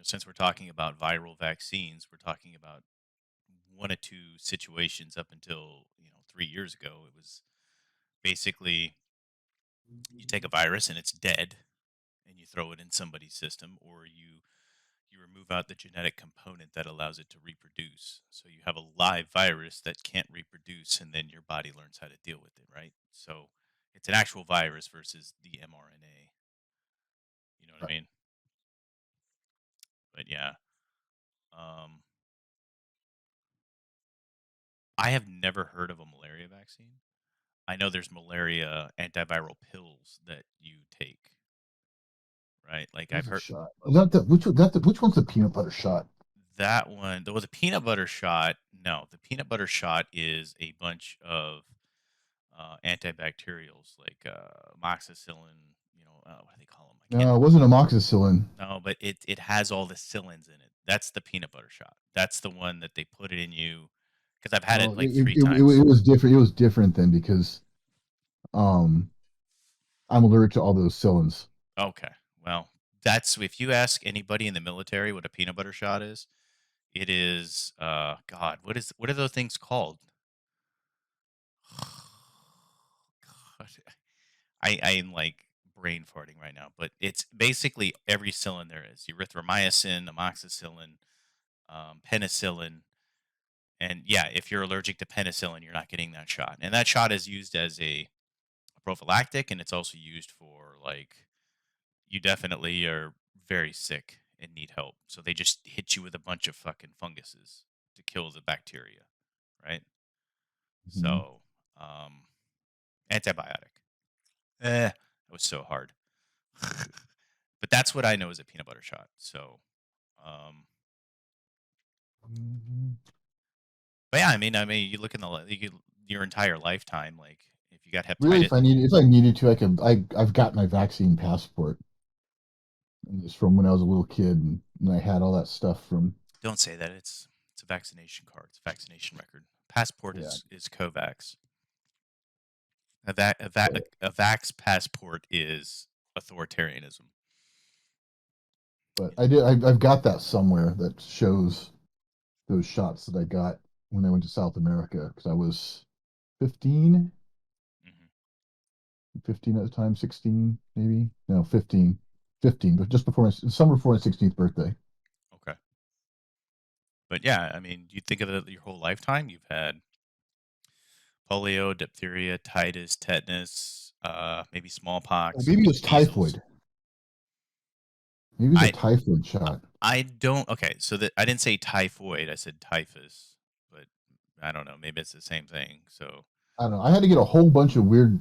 since we're talking about viral vaccines, we're talking about one or two situations up until 3 years ago. It was basically you take a virus and it's dead, and you throw it in somebody's system, or you remove out the genetic component that allows it to reproduce. So you have a live virus that can't reproduce, and then your body learns how to deal with it, right? So it's an actual virus versus the mRNA. You know what I mean? But yeah, um, I have never heard of a malaria vaccine. I know there's malaria antiviral pills that you take, right? Like I've there's a heard shot. Which one's the peanut butter shot? that one. There was a peanut butter shot. No, the peanut butter shot is a bunch of antibacterials like amoxicillin. What do they call them? I can't. No, it wasn't amoxicillin. No, but it has all the psyllins in it. That's the peanut butter shot. That's the one that they put it in you. Because I've had it Oh, like three times. it was different. It was different then because um I'm allergic to all those psyllins. Okay, well, that's if you ask anybody in the military what a peanut butter shot is, it is. God, what are those things called? God, I'm like brain farting right now, but it's basically every psyllin there is: erythromycin, amoxicillin, penicillin. And yeah, if you're allergic to penicillin, you're not getting that shot. And that shot is used as a prophylactic, and it's also used for like you definitely are very sick and need help. So they just hit you with a bunch of fucking funguses to kill the bacteria, right? Mhm. So, um, antibiotic. That was so hard. But that's what I know as a peanut butter shot. So, um, Mhm. but yeah, I mean, you look in your entire lifetime, like if you got Really, hepatitis, if I needed to, I've got my vaccine passport. And it's from when I was a little kid, and I had all that stuff from. don't say that. It's a vaccination card. It's a vaccination record. Passport Yeah, is Kovacs. A vax passport is authoritarianism. but I've got that somewhere that shows those shots that I got when I went to South America because I was 15, Hmm. 15 at the time, 16 maybe. No, 15, 15, but just before summer before my 16th birthday. Okay, but yeah, I mean, you think of it your whole lifetime. You've had polio, diphtheria, titus, tetanus, maybe Or smallpox, maybe it was measles. typhoid. Maybe it was a I typhoid uh, shot. I don't. Okay, so that I didn't say typhoid. I said typhus, but I don't know. Maybe it's the same thing. So, I don't know. I had to get a whole bunch of weird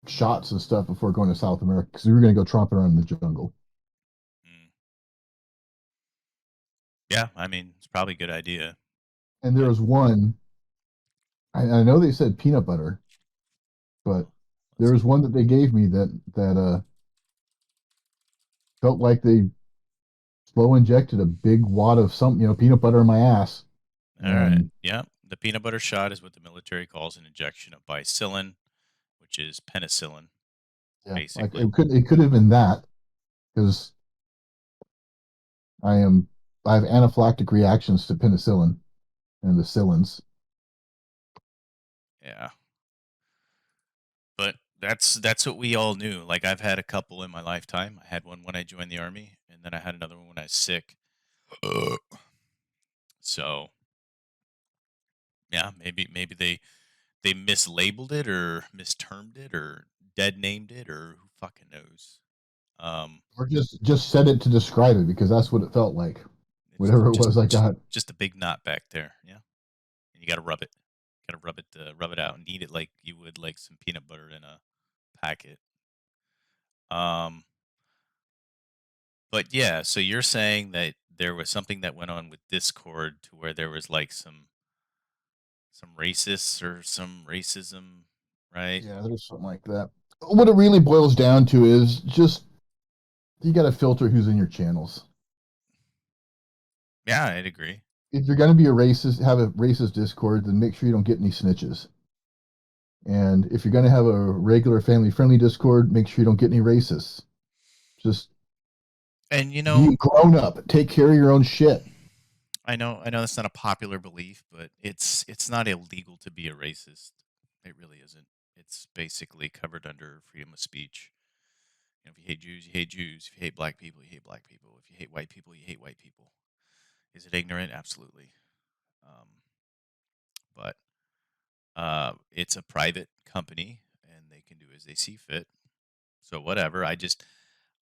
shots and stuff before going to South America because we were going to go tromping around in the jungle. mm, yeah, I mean, it's probably a good idea. And there But was one, I know they said peanut butter, but let's there was see. one that they gave me that felt like they slow injected a big wad of something, peanut butter in my ass. All right. And Yeah, the peanut butter shot is what the military calls an injection of bicillin, which is penicillin, yeah, like basically. it could have been that because I am I have anaphylactic reactions to penicillin and the cillins. Yeah, but that's what we all knew. Like I've had a couple in my lifetime. I had one when I joined the army, and then I had another one when I was sick. So yeah, maybe they mislabeled it or mistermed it or dead named it or who fucking knows. Um, Or just said it to describe it because that's what it felt like. it's Whatever it just was I just got. just a big knot back there. Yeah, and you got to rub it. Got to rub it out and eat it like you would like some peanut butter in a packet. Um, but yeah, so you're saying that there was something that went on with Discord to where there was like some racists or some racism, right? Yeah, there's something like that. What it really boils down to is just you got to filter who's in your channels. Yeah, I'd agree. If you're going to be a racist, have a racist Discord, then make sure you don't get any snitches. And if you're going to have a regular family friendly Discord, make sure you don't get any racists. Just And be grown up, take care of your own shit. I know that's not a popular belief, but it's not illegal to be a racist. It really isn't. It's basically covered under freedom of speech. If you hate Jews, you hate Jews. If you hate black people, you hate black people. If you hate white people, you hate white people. Is it ignorant? Absolutely. Um, but it's a private company, and they can do as they see fit. So whatever.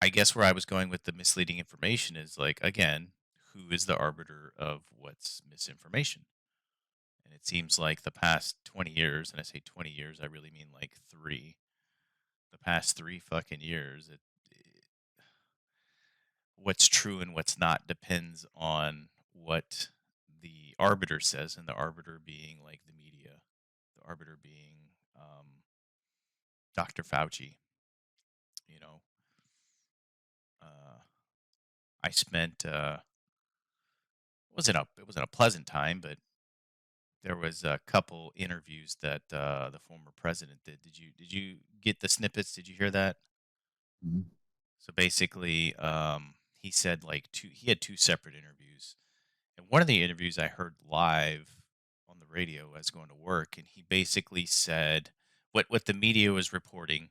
I guess where I was going with the misleading information is like again, who is the arbiter of what's misinformation? And it seems like the past 20 years, and I say 20 years, I really mean like three. The past 3 fucking years, what's true and what's not depends on what the arbiter says, and the arbiter being like the media, the arbiter being Dr. Fauci. You know, uh, I spent it wasn't a pleasant time, but there was a couple interviews that the former president did. Did you get the snippets? Did you hear that? Mhm. So basically, he said like he had two separate interviews. And one of the interviews I heard live on the radio as going to work, and he basically said what the media was reporting,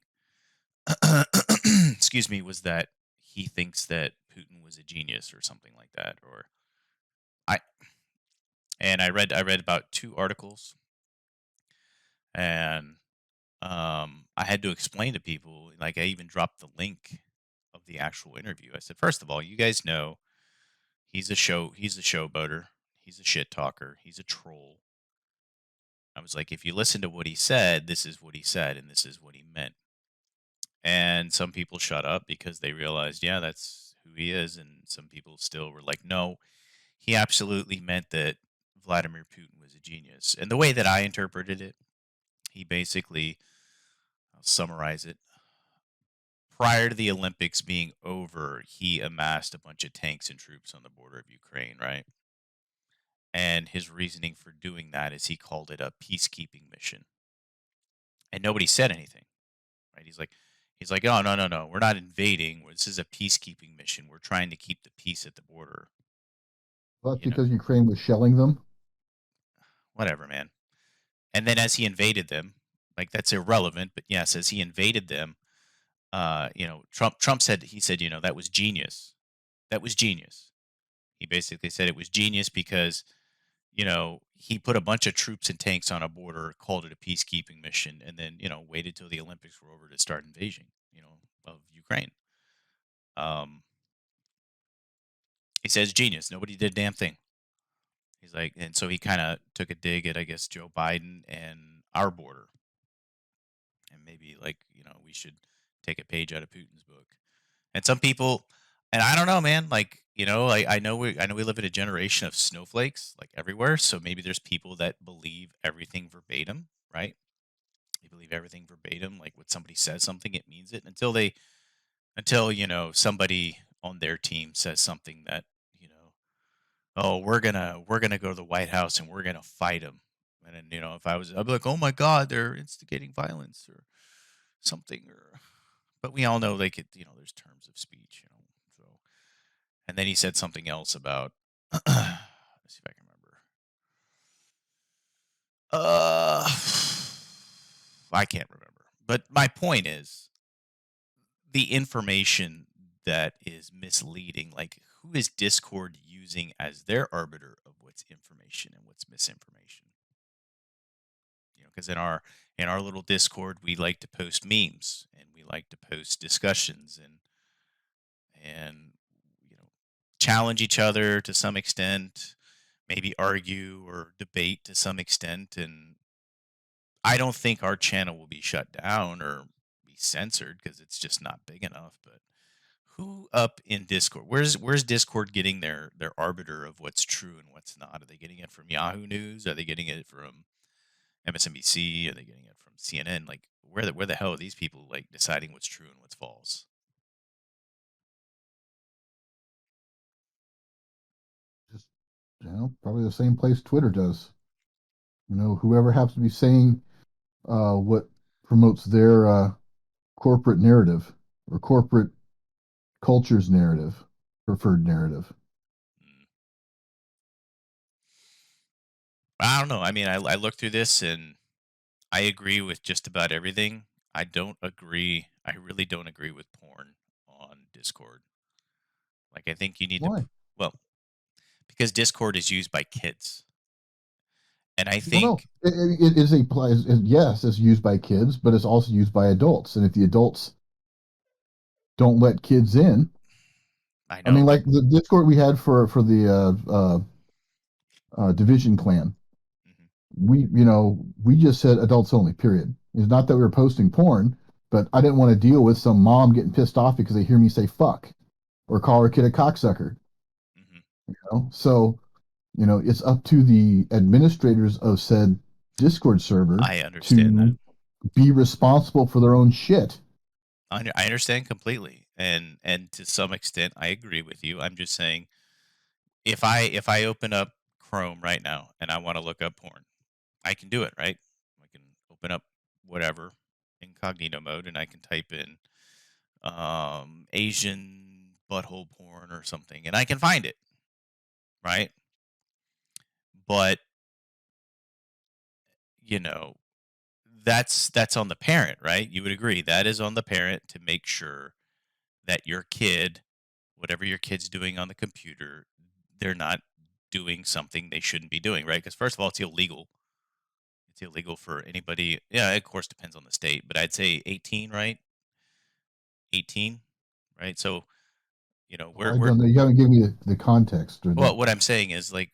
excuse me, was that he thinks that Putin was a genius or something like that. Or I I read about two articles, and I had to explain to people, like I even dropped the link of the actual interview. I said, first of all, you guys know he's a showboater, he's a shit talker, he's a troll. I was like, if you listen to what he said, this is what he said, and this is what he meant. And some people shut up because they realized, yeah, that's who he is. And some people still were like, no, he absolutely meant that Vladimir Putin was a genius. And the way that I interpreted it, he basically, I'll summarize it. Prior to the Olympics being over, he amassed a bunch of tanks and troops on the border of Ukraine, right? And his reasoning for doing that is he called it a peacekeeping mission. And nobody said anything, right? He's like, oh no, no, no, we're not invading. This is a peacekeeping mission. We're trying to keep the peace at the border. Well, that's You know, because Ukraine was shelling them. whatever, man. And then as he invaded them, like that's irrelevant, but yes, as he invaded them, Trump said that was genius. That was genius. He basically said it was genius because he put a bunch of troops and tanks on a border, called it a peacekeeping mission, and then waited till the Olympics were over to start invasion, of Ukraine. Um, He says genius. Nobody did a damn thing. He's like, and so he kind of took a dig at, I guess, Joe Biden and our border, and maybe like we should take a page out of Putin's book. And some people, and I don't know, man. Like I know we live in a generation of snowflakes, like everywhere. So maybe there's people that believe everything verbatim, right? They believe everything verbatim, like when somebody says something, it means it until somebody on their team says something that you know oh, we're gonna go to the White House and we're gonna fight them. And then, if I'd be like, oh my God, they're instigating violence or something. Or, but we all know, like, there's terms of speech. So, and then he said something else about. Let's see if I can remember. Uh, I can't remember. But my point is the information that is misleading. Like, who is Discord using as their arbiter of what's information and what's misinformation? Because in our little Discord, we like to post memes and we like to post discussions and challenge each other to some extent, maybe argue or debate to some extent. And I don't think our channel will be shut down or be censored because it's just not big enough. But who up in Discord? Where's Discord getting their arbiter of what's true and what's not? Are they getting it from Yahoo News? Are they getting it from MSNBC? Are they getting it from CNN? Like where the hell are these people like deciding what's true and what's false? Just probably the same place Twitter does. Whoever happens to be saying what promotes their corporate narrative or corporate culture's narrative, preferred narrative. Mm. I don't know. I mean, I look through this and I agree with just about everything. I don't agree. I really don't agree with porn on Discord. Like I think you need to Why? well, because Discord is used by kids. And I Well, no, think it is yes, it's used by kids, but it's also used by adults. And if the adults don't let kids in, I I know, mean, but like the Discord we had for the Division Clan, mhm, we just said adults only. Period. It's not that we were posting porn, but I didn't want to deal with some mom getting pissed off because they hear me say fuck or call her kid a cocksucker. mhm. So it's up to the administrators of said Discord server I understand that. to be responsible for their own shit. I understand completely, and to some extent, I agree with you. I'm just saying, if I open up Chrome right now and I want to look up porn, I can do it, right? I can open up whatever incognito mode, and I can type in Asian butthole porn or something, and I can find it, right? But you know, that's on the parent, right? You would agree that is on the parent to make sure that your kid, whatever your kid's doing on the computer, they're not doing something they shouldn't be doing, right? Because first of all, it's illegal. It's illegal for anybody. Yeah, of course, depends on the state, but I'd say 18, right? 18, right? So Well, I we're don't know. You haven't given me the context or the well. What I'm saying is, like,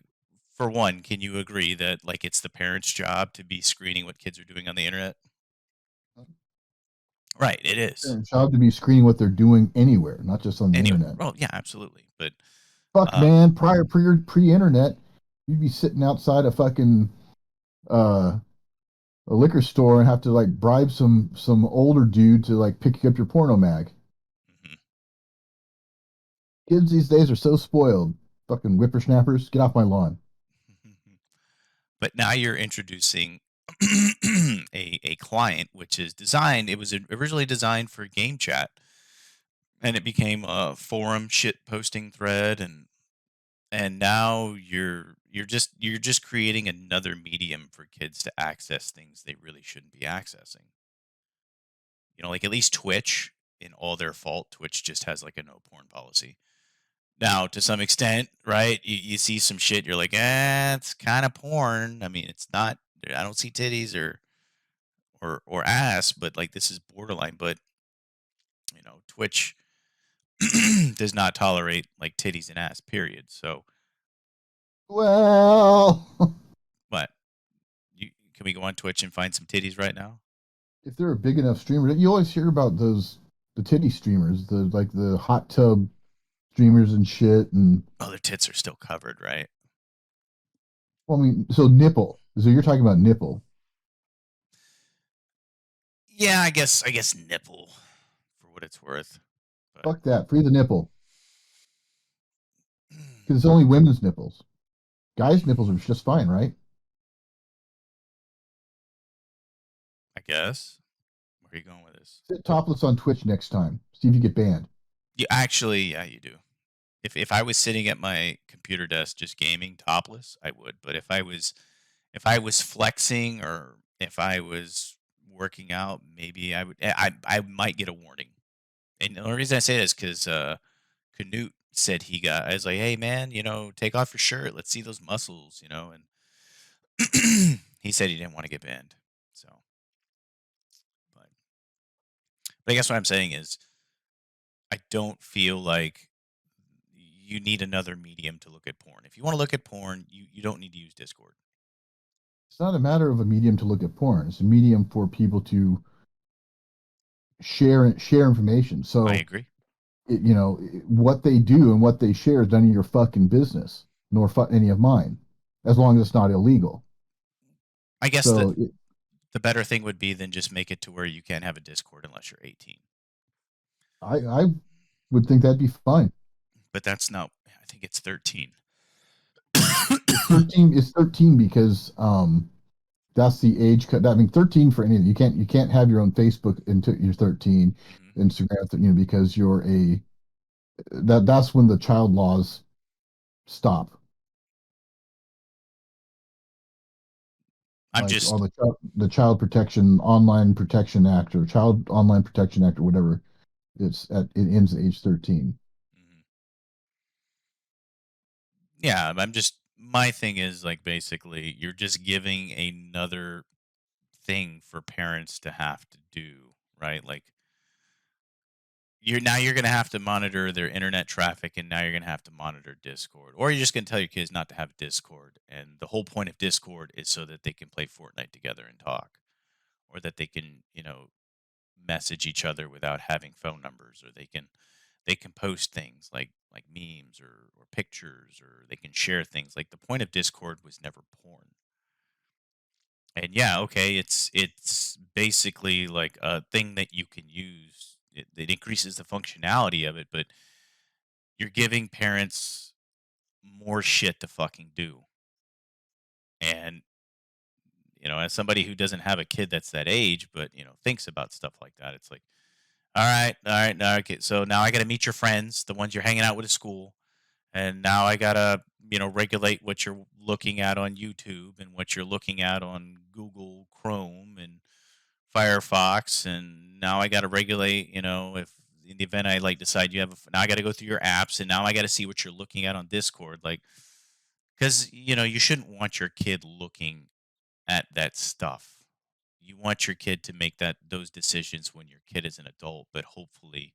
for one, can you agree that like it's the parent's job to be screening what kids are doing on the internet? Right, it is. parents' job to be screening what they're doing anywhere, not just on the Anyway, internet. well, yeah, absolutely, but Fuck, uh, man, prior pre-internet, you'd be sitting outside a fucking uh a liquor store and have to like bribe some older dude to like pick up your porno mag. mhm. Kids these days are so spoiled. Fucking whippersnappers, get off my lawn. But now you're introducing a client which is designed. It was originally designed for game chat, and it became a forum shit posting thread, and now you're just creating another medium for kids to access things they really shouldn't be accessing. Like at least Twitch, in all their fault, Twitch just has like a no porn policy. Now, to some extent, right? You see some shit, you're like, it's kind of porn. I mean, it's not. I don't see titties or ass, but like this is borderline. But Twitch does not tolerate like titties and ass, period. So Well, what? Can we go on Twitch and find some titties right now? if they're a big enough streamer, you always hear about the titty streamers, the hot tub streamers and shit. And Oh, their tits are still covered, right? well, I mean, so nipple. So you're talking about nipple. Yeah, I guess nipple for what it's worth. But Fuck that. Free the nipple. Because it's only women's nipples. Guys' nipples are just fine, right? I guess. Where are you going with this? Sit topless on Twitch next time. See if you get banned. You actually, yeah, you do. If I was sitting at my computer desk just gaming topless, I would. But if I was flexing or if I was working out, maybe I might get a warning. And the only reason I say this because Canute said he got. I was like, hey man, take off your shirt. Let's see those muscles, and he said he didn't want to get banned. So, but I guess what I'm saying is I don't feel like you need another medium to look at porn. If you want to look at porn, you don't need to use Discord. It's not a matter of a medium to look at porn. It's a medium for people to share information. I So, agree. what they do and what they share is none of your fucking business, nor any of mine, as long as it's not illegal. I guess that So, the better thing would be than just make it to where you can't have a Discord unless you're 18. I would think that'd be fine. But that's not. I think it's 13. It's 13. It's 13 because that's the age cut. I mean, 13 for anything. You can't have your own Facebook until you're 13, Mhm. Instagram, because you're that's when the child laws stop. I'm Like all just. the Child Protection Online Protection Act or Child Online Protection Act or whatever. It ends at age 13. Mhm. Yeah, I'm just. My thing is like basically you're just giving another thing for parents to have to do, right? Like you're going to have to monitor their internet traffic, and now you're going to have to monitor Discord, or you're just going to tell your kids not to have Discord. And the whole point of Discord is so that they can play Fortnite together and talk, or that they can message each other without having phone numbers, or they can post things like memes or pictures, or they can share things. Like the point of Discord was never porn. And yeah, okay, it's basically like a thing that you can use. It increases the functionality of it, but you're giving parents more shit to fucking do. And as somebody who doesn't have a kid that's that age, but thinks about stuff like that, it's like, all right, okay. So now I got to meet your friends, the ones you're hanging out with at school, and now I gotta regulate what you're looking at on YouTube and what you're looking at on Google Chrome and Firefox, and now I got to regulate, if in the event I like decide you have now I got to go through your apps, and now I got to see what you're looking at on Discord, like because you shouldn't want your kid looking at that stuff. You want your kid to make those decisions when your kid is an adult, but hopefully,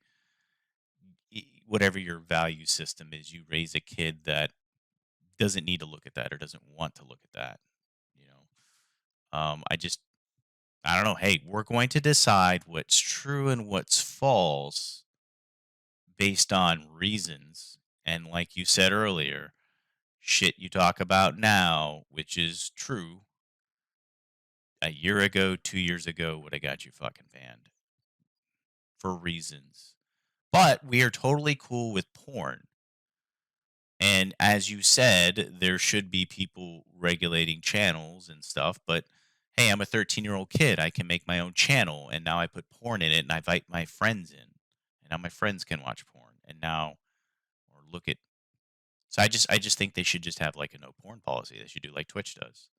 whatever your value system is, you raise a kid that doesn't need to look at that or doesn't want to look at that. You I don't know. Hey, we're going to decide what's true and what's false based on reasons. And like you said earlier, shit you talk about now, which is true, a year ago, 2 years ago, would have got you fucking banned for reasons. But we are totally cool with porn. And as you said, there should be people regulating channels and stuff. But hey, I'm a 13-year-old kid. I can make my own channel. And now I put porn in it and I invite my friends in. And now my friends can watch porn. And now, or look at. So I just think they should just have like a no porn policy. They should do like Twitch does.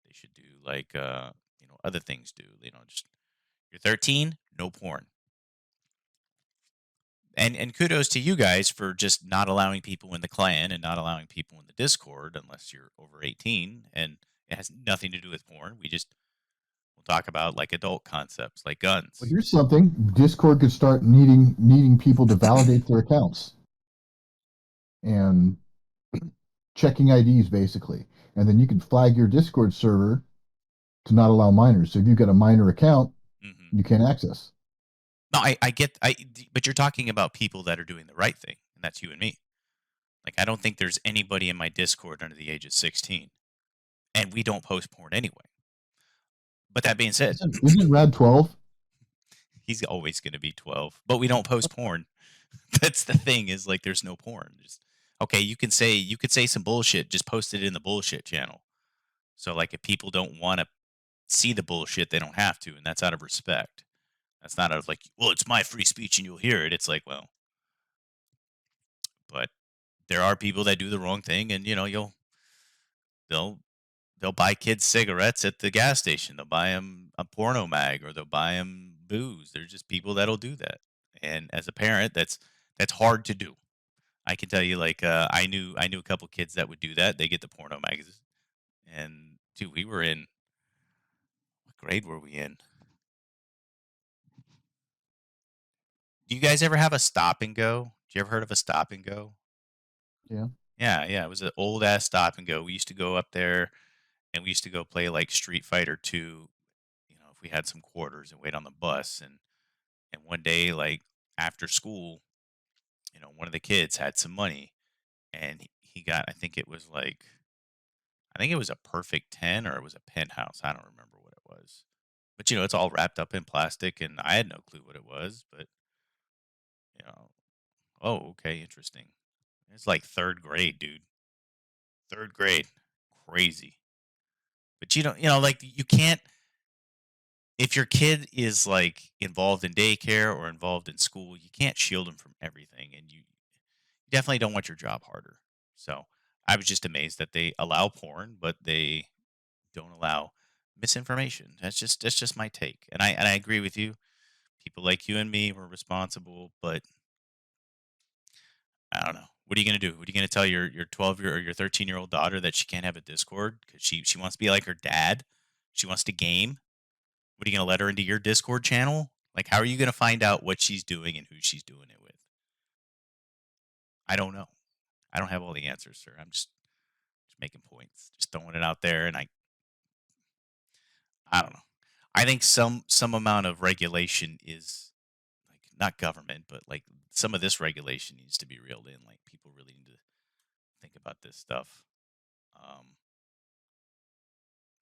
They should do like, other things do. Just you're 13, no porn. And kudos to you guys for just not allowing people in the clan and not allowing people in the Discord unless you're over 18, and it has nothing to do with porn. We'll talk about like adult concepts like But guns. here's something: Discord could start needing people to validate their accounts and checking IDs basically, and then you can flag your Discord server to not allow minors. So if you've got a minor account, Hmm. you can't access. No, I get, but you're talking about people that are doing the right thing, and that's you and me. Like, I don't think there's anybody in my Discord under the age of 16, and we don't post porn anyway. But that being said, Isn't Rad 12? he's always going to be 12, but we don't post porn. That's the thing is like, there's no porn. Just, okay, you could say some bullshit, just post it in the bullshit channel. So like, if people don't want to see the bullshit, they don't have to, and that's out of respect. That's not out of like, well, it's my free speech and you'll hear it. It's like, well, but there are people that do the wrong thing, and they'll they'll buy kids cigarettes at the gas station. They'll buy them a porno mag, or they'll buy them booze. There's just people that'll do that, and as a parent, that's hard to do. I can tell you, like, I knew a couple kids that would do that. They get the porno magazine, and dude, we were in what grade were we in? Do you guys ever have a stop and go? Did you ever heard of a stop and go? Yeah. Yeah, yeah, it was an old ass stop and go. We used to go up there, and we used to go play like Street Fighter 2, if we had some quarters, and wait on the bus. And one day, like, after school, one of the kids had some money, and he got, I think it was a perfect 10, or it was a penthouse. I don't remember what it was. But it's all wrapped up in plastic, and I had no clue what it was, but you know, oh, okay, interesting. It's like third grade, dude. Third grade. Crazy. But like, you can't, if your kid is like involved in daycare or involved in school, you can't shield them from everything, and you definitely don't want your job harder. So I was just amazed that they allow porn, but they don't allow misinformation. That's just my take, and I agree with you. People like you and me were responsible, but I don't know. What are you gonna do? What are you gonna tell your 12-year or your 13-year-old daughter that she can't have a Discord because she wants to be like her dad? She wants to game. What are you gonna let her into your Discord channel? Like, how are you gonna find out what she's doing and who she's doing it with? I don't know. I don't have all the answers, sir. I'm just making points, just throwing it out there, and I don't know. I think some amount of regulation is, like, not government, but like some of this regulation needs to be reeled in. Like, people really need to think about this stuff. Um,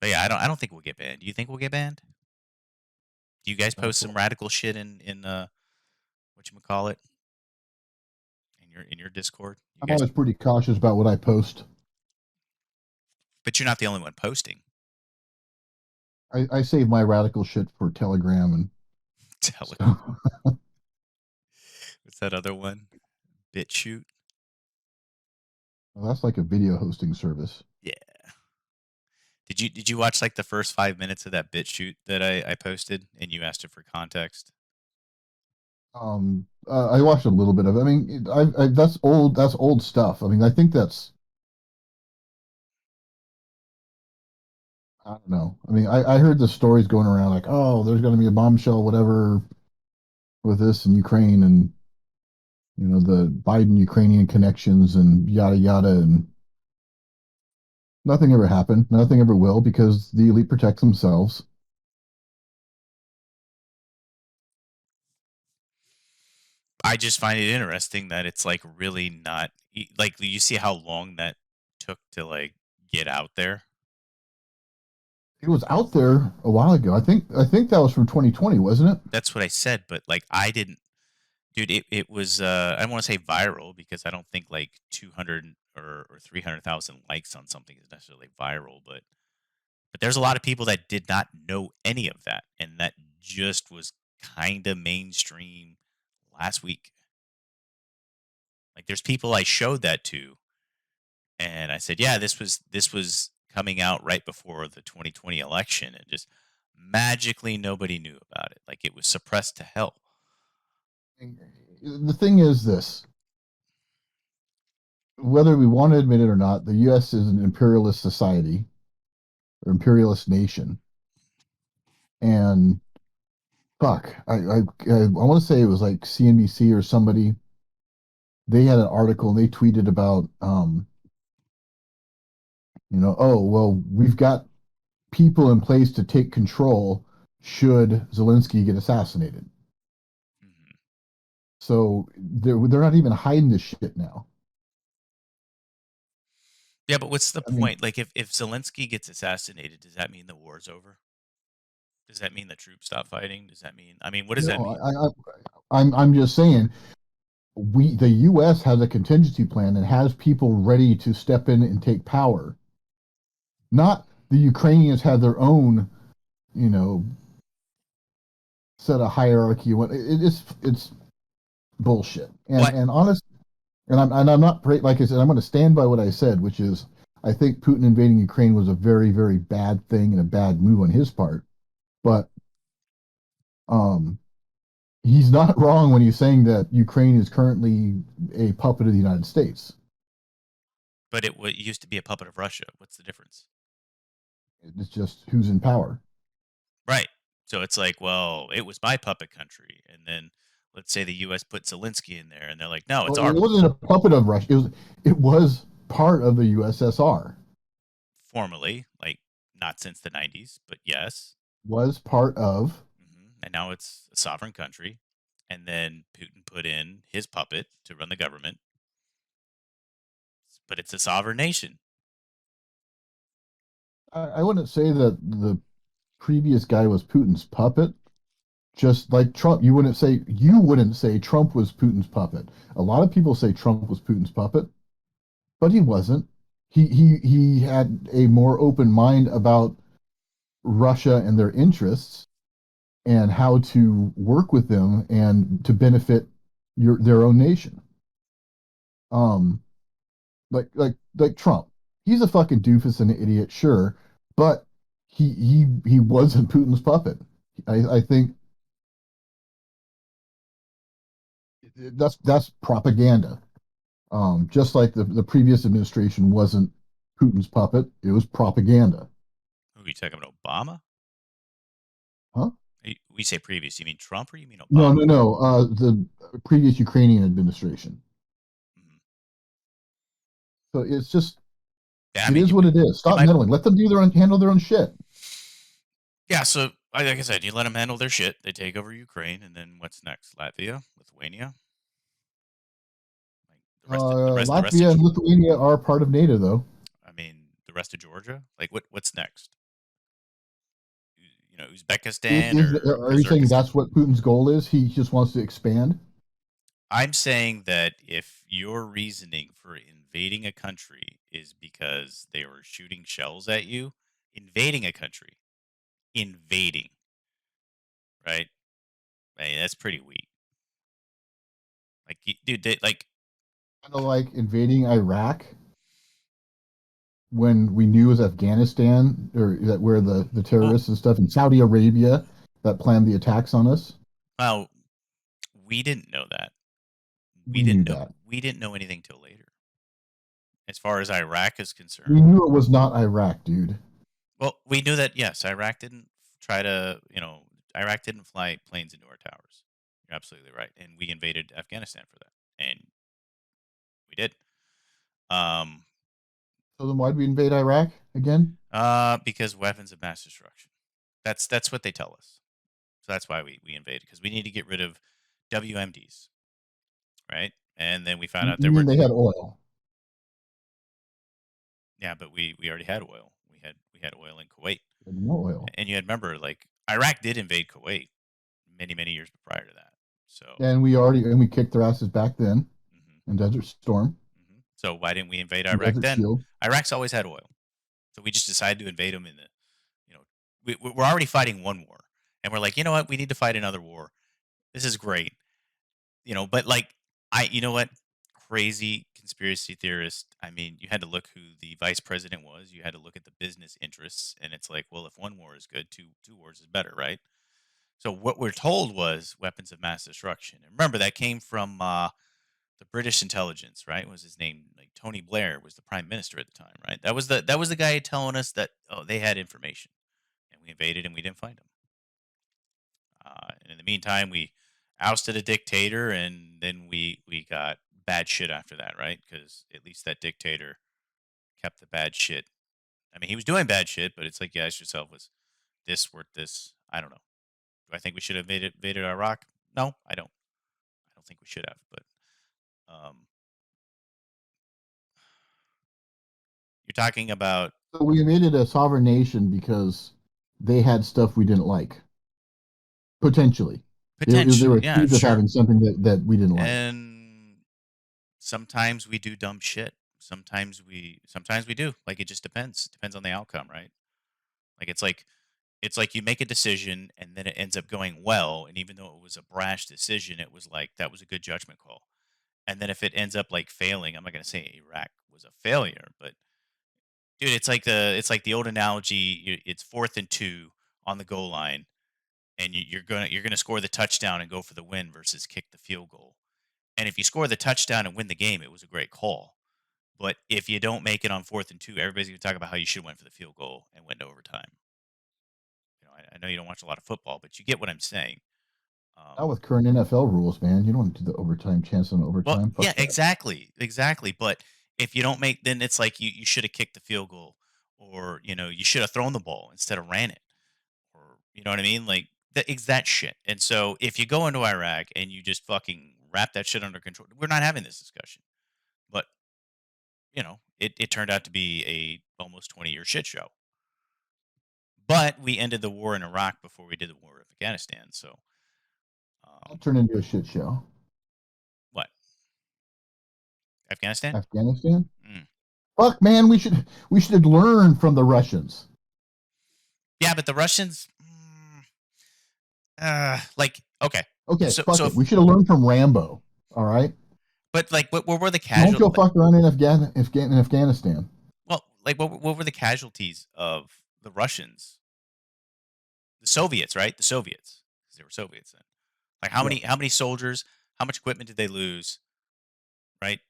but yeah, I don't think we'll get banned. Do you think we'll get banned? Do you guys post some Well, radical shit in what you call it, in your Discord? You I'm guys, always pretty cautious about what I post. but you're not the only one posting. I save my radical shit for Telegram and Telegram. stuff. What's that other one? BitChute. Well, that's like a video hosting service. Yeah. Did you watch like the first 5 minutes of that BitChute that I posted, and you asked it for context? I watched a little bit of it. I mean, that's old. That's old stuff. I mean, I think that's. I don't know. I mean, I heard the stories going around like, oh, there's going to be a bombshell, whatever, with this in Ukraine, and the Biden Ukrainian connections and yada yada, and nothing ever happened. Nothing ever will because the elite protect themselves. I just find it interesting that it's like really not like, you see how long that took to like get out there. It was out there a while ago. I think that was from 2020, wasn't it? That's what I said, but like, I didn't, dude. It was, I don't want to say viral, because I don't think like 200 or 300,000 likes on something is necessarily viral, but there's a lot of people that did not know any of that, and that just was kind of mainstream last week. Like, there's people I showed that to, and I said, "Yeah, this was coming out right before the 2020 election," and just magically nobody knew about it. Like, it was suppressed to hell. The thing is this: whether we want to admit it or not, the U.S. is an imperialist society or imperialist nation, And fuck, I want to say it was like CNBC or somebody. They had an article and they tweeted about, oh well, we've got people in place to take control should Zelensky get assassinated. Hmm. So they're not even hiding this shit now. Yeah, but what's the I mean, point? Like, if Zelensky gets assassinated, does that mean the war's over? Does that mean the troops stop fighting? Does that mean? I mean, what does that no, mean? I'm just saying the U.S. has a contingency plan and has people ready to step in and take power. Not the Ukrainians have their own, you know, set of hierarchy. It's bullshit. What? And honest, and I'm not like I said, I'm going to stand by what I said, which is I think Putin invading Ukraine was a very very bad thing and a bad move on his part. But um, he's not wrong when he's saying that Ukraine is currently a puppet of the United States. But it used to be a puppet of Russia. What's the difference? It's just who's in power. Right. So it's like, well, it was my puppet country, and then let's say the U.S. put Zelensky in there, and they're like, no, it's Well, our it wasn't a puppet of Russia. It was part of the USSR. formally, like not since the '90s, but yes. Was part of. And now it's a sovereign country, and then Putin put in his puppet to run the government, but it's a sovereign nation. I wouldn't say that the previous guy was Putin's puppet. Just like Trump, you wouldn't say Trump was Putin's puppet. A lot of people say Trump was Putin's puppet, but he wasn't. He had a more open mind about Russia and their interests and how to work with them and to benefit their own nation. Um, like Trump, he's a fucking doofus and an idiot, sure, but he wasn't Putin's puppet. I think that's propaganda. Just like the previous administration wasn't Putin's puppet, it was propaganda. Who are you talking about? Obama? Huh? We say previous. You mean Trump or you mean No, Obama? no, no. The previous Ukrainian administration. Mhm. So it's just Yeah, I it mean, is what it is. you Stop might. meddling. Let them handle their own shit. Yeah, so like I said, you let them handle their shit. They take over Ukraine, and then what's next? Latvia, Lithuania, like the rest of. Latvia and Lithuania are part of NATO, though. I mean, the rest of Georgia. Like, what's next? Uzbekistan or Are you saying Kazakhstan. that's what Putin's goal is? He just wants to expand. I'm saying that if your reasoning for invading a country is because they were shooting shells at you, invading a country, invading, right? I mean, that's pretty weak. Like, dude, like, Kind of like invading Iraq when we knew it was Afghanistan or that where the well, terrorists and stuff in Saudi Arabia that planned the attacks on us. well, we didn't know that. We We knew didn't know. that. We didn't know anything till later. As far as Iraq is We concerned, knew it was not Iraq, dude. well, we knew that yes, Iraq didn't try to, Iraq didn't fly planes into our towers. You're absolutely right, and we invaded Afghanistan for that, and we did. Um, So then why'd we invade Iraq again? because weapons of mass destruction. That's what they tell us. So that's why we invaded because we need to get rid of WMDs, right? And then we found out You there mean were they had oil? yeah, but we already had oil. We had oil in Kuwait, They had no oil. and you had remember like Iraq did invade Kuwait many years prior to that. So And we kicked their asses back then hmm in Desert Storm so why didn't we invade and Iraq Desert then? Shield. Iraq's always had oil, so we just decided to invade them in the you know we're already fighting one war, and we're like you know what we need to fight another war. This is great, but like you know what crazy conspiracy theorist. I mean, you had to look who the vice president was. You had to look at the business interests, and it's like, well, if one war is good, two wars is better, right? So what we're told was weapons of mass destruction. And remember that came from the British intelligence, right? Was his name like Tony Blair was the prime minister at the time, right? That was the guy telling us that they had information, and we invaded and we didn't find them. And in the meantime, we ousted a dictator, and then we got bad shit after that, right? Because at least that dictator kept the bad shit. I mean, he was doing bad shit, but it's like you ask yourself, was this worth this? I don't know. Do I think we should have invaded Iraq? No, I don't. I don't think we should have. But um, you're talking about So we made it a sovereign nation because they had stuff we didn't like. Potentially, they potentially, were yeah, accused of sure. having something that we didn't like. And sometimes we do dumb shit. Sometimes we do. Like it just depends. Depends on the outcome, right? Like it's like you make a decision and then it ends up going well, and even though it was a brash decision, it was like that was a good judgment call. And then if it ends up like failing, I'm not going to say Iraq was a failure, but dude, it's like the old analogy. It's 4th and 2 on the goal line, and you're gonna score the touchdown and go for the win versus kick the field goal. And if you score the touchdown and win the game, it was a great call. But if you don't make it on 4th and 2, everybody's gonna talk about how you should have went for the field goal and went to overtime. I know you don't watch a lot of football, but you get what I'm saying. Not Um, with current NFL rules, man. You don't do the overtime chance on well, overtime. yeah, Fuck that. exactly. But if you don't make, then it's like you should have kicked the field goal, or you should have thrown the ball instead of ran it, or you know what I mean, like it's that shit. And so if you go into Iraq and you just fucking wrap that shit under control, we're not having this discussion. But it turned out to be a almost 20-year shit show. But we ended the war in Iraq before we did the war of Afghanistan. So, That um, turned into a shit show. what Afghanistan? Afghanistan. Mm. Fuck, man. We should have learned from the Russians. Yeah, but the Russians, like okay, Okay, so fuck it. if, We should have learned from Rambo. All right. but like what were the Don't casual? go fuck around in Afghanistan. Well, like what were the casualties of the Russians? The Soviets, right? The Soviets, 'cause they were Soviets then. Like Yeah. how many soldiers? How much equipment did they lose? Right?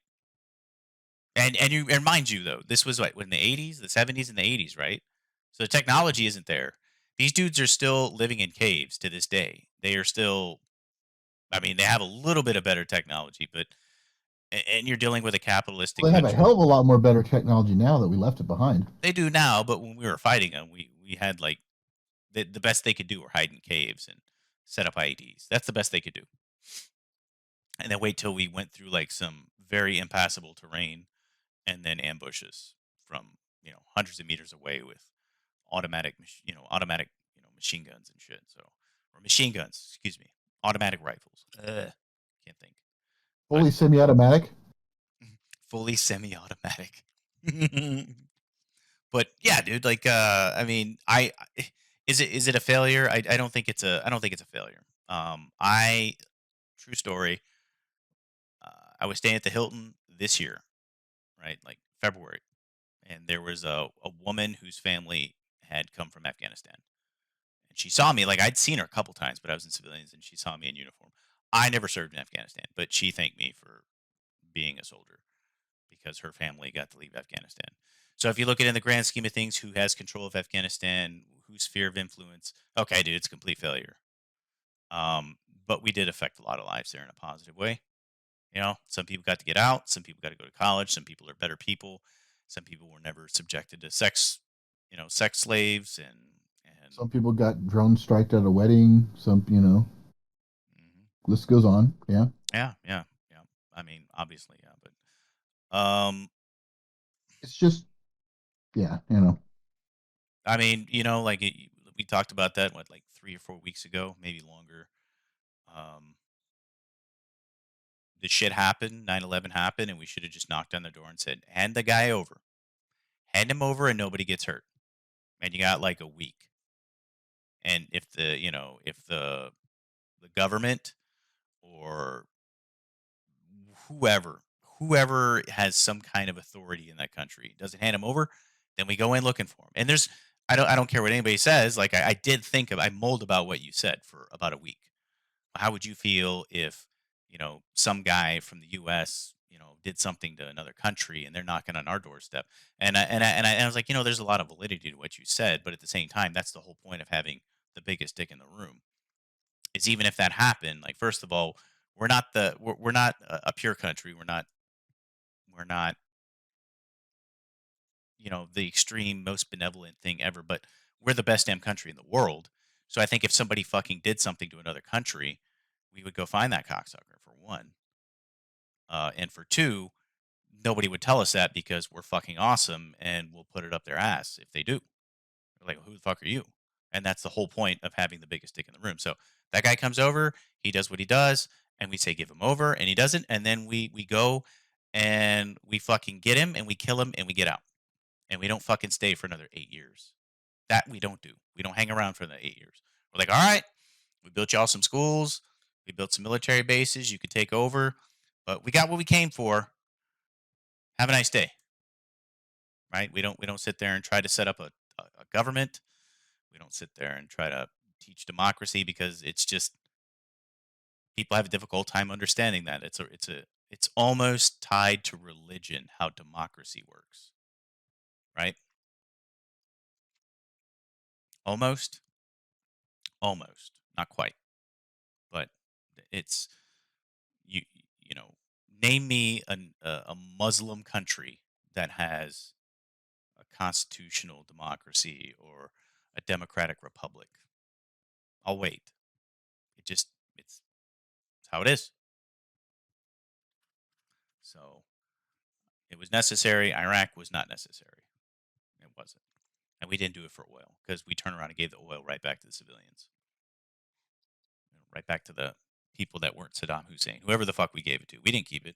And mind you though, this was what in the 80s, the 70s, and the 80s, right? So the technology isn't there. These dudes are still living in caves to this day. They are still. I mean, they have a little bit of better technology, but and you're dealing with a capitalistic Well, they have a country. hell of a lot more better technology now that we left it behind. They do now, but when we were fighting them, we had like the best they could do were hide in caves and set up IEDs. That's the best they could do. And then wait till we went through like some very impassable terrain and then ambushes from hundreds of meters away with automatic machine guns and shit. So or machine guns, excuse me, automatic rifles. Can't think, but Fully semi-automatic. fully semi-automatic. But yeah, dude, like I mean, is it a failure? I don't think I don't think it's a failure. I true story. I was staying at the Hilton this year, right? Like February, and there was a woman whose family had come from Afghanistan, and she saw me. Like I'd seen her a couple times, but I was in civilians, and she saw me in uniform. I never served in Afghanistan, but she thanked me for being a soldier because her family got to leave Afghanistan. So if you look at it in the grand scheme of things, who has control of Afghanistan, whose sphere of influence? Okay, dude, it's a complete failure. Um, but we did affect a lot of lives there in a positive way. Some people got to get out, some people got to go to college, some people are better people, some people were never subjected to sex slaves and Some people got drone striked at a wedding. Some, mhm. list goes on. Yeah. Yeah. I mean, obviously, yeah, but It's just, yeah. I mean, like we talked about that what like 3 or 4 weeks ago, maybe longer. Um, the shit happened, 9/11 happened, and we should have just knocked on the door and said, "Hand the guy over, hand him over, and nobody gets hurt." And you got like a week. And if the government or whoever whoever has some kind of authority in that country doesn't hand him over, then we go in looking for him. And there's I don't care what anybody says. Like I did think of I mulled about what you said for about a week. How would you feel if some guy from the U.S. did something to another country and they're knocking on our doorstep? And I was like, there's a lot of validity to what you said, but at the same time, that's the whole point of having the biggest dick in the room. is even if that happened, like first of all, we're not a pure country. We're not the extreme most benevolent thing ever, but we're the best damn country in the world. So I think if somebody fucking did something to another country, we would go find that cocksucker for one, and for two, nobody would tell us that because we're fucking awesome and we'll put it up their ass if they do. They're like, who the fuck are you? And that's the whole point of having the biggest dick in the room. So that guy comes over, he does what he does, and we say give him over, and he doesn't, and then we go and we fucking get him and we kill him and we get out. And we don't fucking stay for another 8 years. That we don't do. We don't hang around for the 8 years. We're like, all right, we built y'all some schools, we built some military bases, you could take over, but we got what we came for. Have a nice day. Right? We don't sit there and try to set up a government. We don't sit there and try to teach democracy because it's just people have a difficult time understanding that. It's almost tied to religion how democracy works. Right? Almost. Almost. Not quite. But it's you you know name me a Muslim country that has a constitutional democracy or a democratic republic. I'll wait. It just it's how it is. So it was necessary. Iraq was not necessary. It wasn't, and we didn't do it for oil because we turned around and gave the oil right back to the civilians, right back to the people that weren't Saddam Hussein, whoever the fuck we gave it to. We didn't keep it,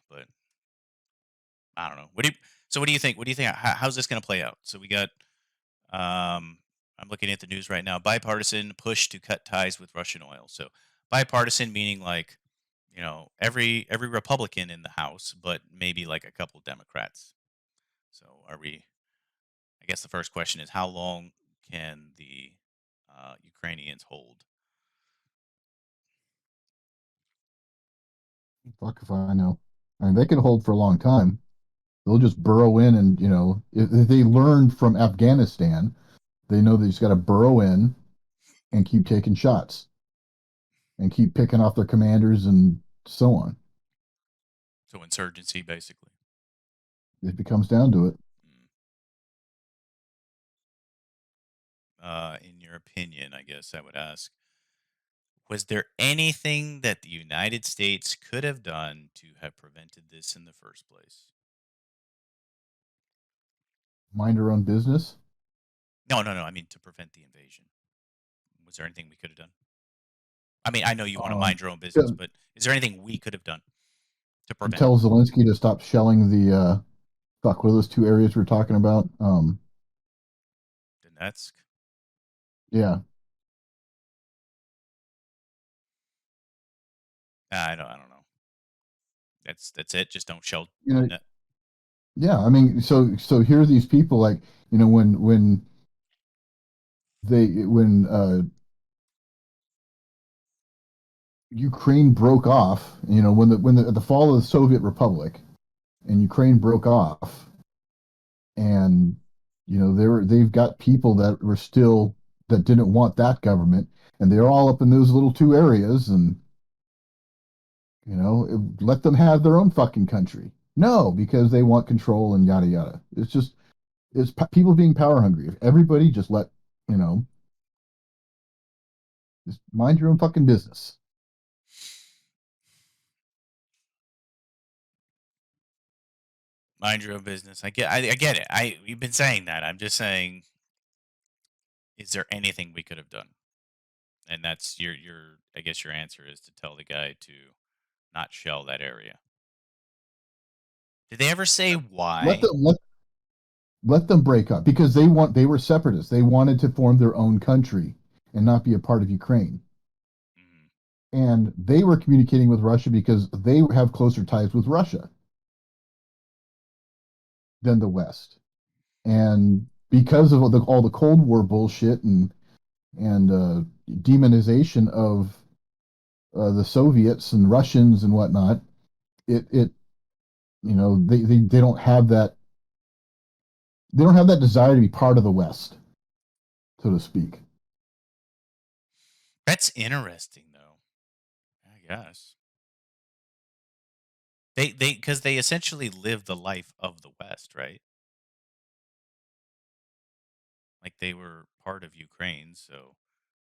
but I don't know. So what do you think? What do you think? How's this going to play out? So we got. I'm looking at the news right now. Bipartisan push to cut ties with Russian oil. So bipartisan meaning like every Republican in the House, but maybe like a couple Democrats. So are we? I guess the first question is how long can the Ukrainians hold? Fuck if I know. I mean, they can hold for a long time. They'll just burrow in, and if they learned from Afghanistan, they know they just got to burrow in and keep taking shots and keep picking off their commanders and so on. So insurgency, basically. If it comes down to it. Mm. In your opinion, I guess I would ask, was there anything that the United States could have done to have prevented this in the first place? Mind our own business. No, no, no. I mean, to prevent the invasion. Was there anything we could have done? I mean, I know you want to Um, mind your own business, to but is there anything we could have done to prevent it? tell Zelensky to stop shelling the fuck. What are those two areas we're talking about? Donetsk? Yeah, I don't know. That's it. Just don't shell. you know, Net. yeah. I mean, so here are these people like when Ukraine broke off, when the fall of the Soviet Republic and Ukraine broke off, and they've got people that were still that didn't want that government, and they're all up in those little two areas, and let them have their own fucking country. No, because they want control and yada yada. It's people being power hungry. If everybody just you know just mind your own fucking business. Mind your own business. I get it. You've been saying that. I'm just saying, is there anything we could have done? And that's your. I guess your answer is to tell the guy to not shell that area. Did they ever say Let why? them let let them break up because they were separatists. They wanted to form their own country and not be a part of Ukraine. Mhm. And they were communicating with Russia because they have closer ties with Russia than the West. And because of all the Cold War bullshit and demonization of the Soviets and Russians and whatnot, it they don't have that desire to be part of the West, so to speak. That's interesting, though. I guess they because they essentially live the life of the West, right? Like they were part of Ukraine, so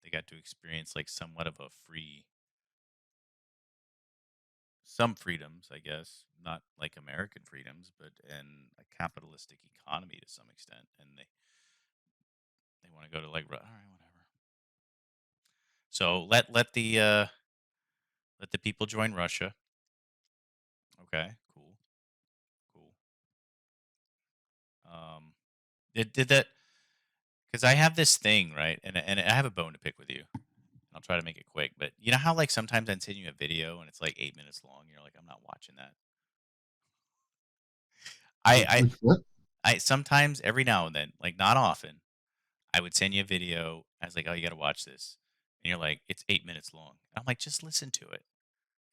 they got to experience like somewhat of a free, some freedoms, I guess, not like American freedoms, but in a capitalistic economy to some extent, and they want to go to like all right, whatever. So let the people join Russia. Okay, cool, cool. Um, did that because I have this thing right, and I have a bone to pick with you. I'll try to make it quick, but you know how like sometimes I send you a video and it's like 8 minutes long. You're like, I'm not watching that. I Which what? I sometimes every now and then, like not often, I would send you a video. I was like, oh, you got to watch this, and you're like, it's 8 minutes long. I'm like, just listen to it.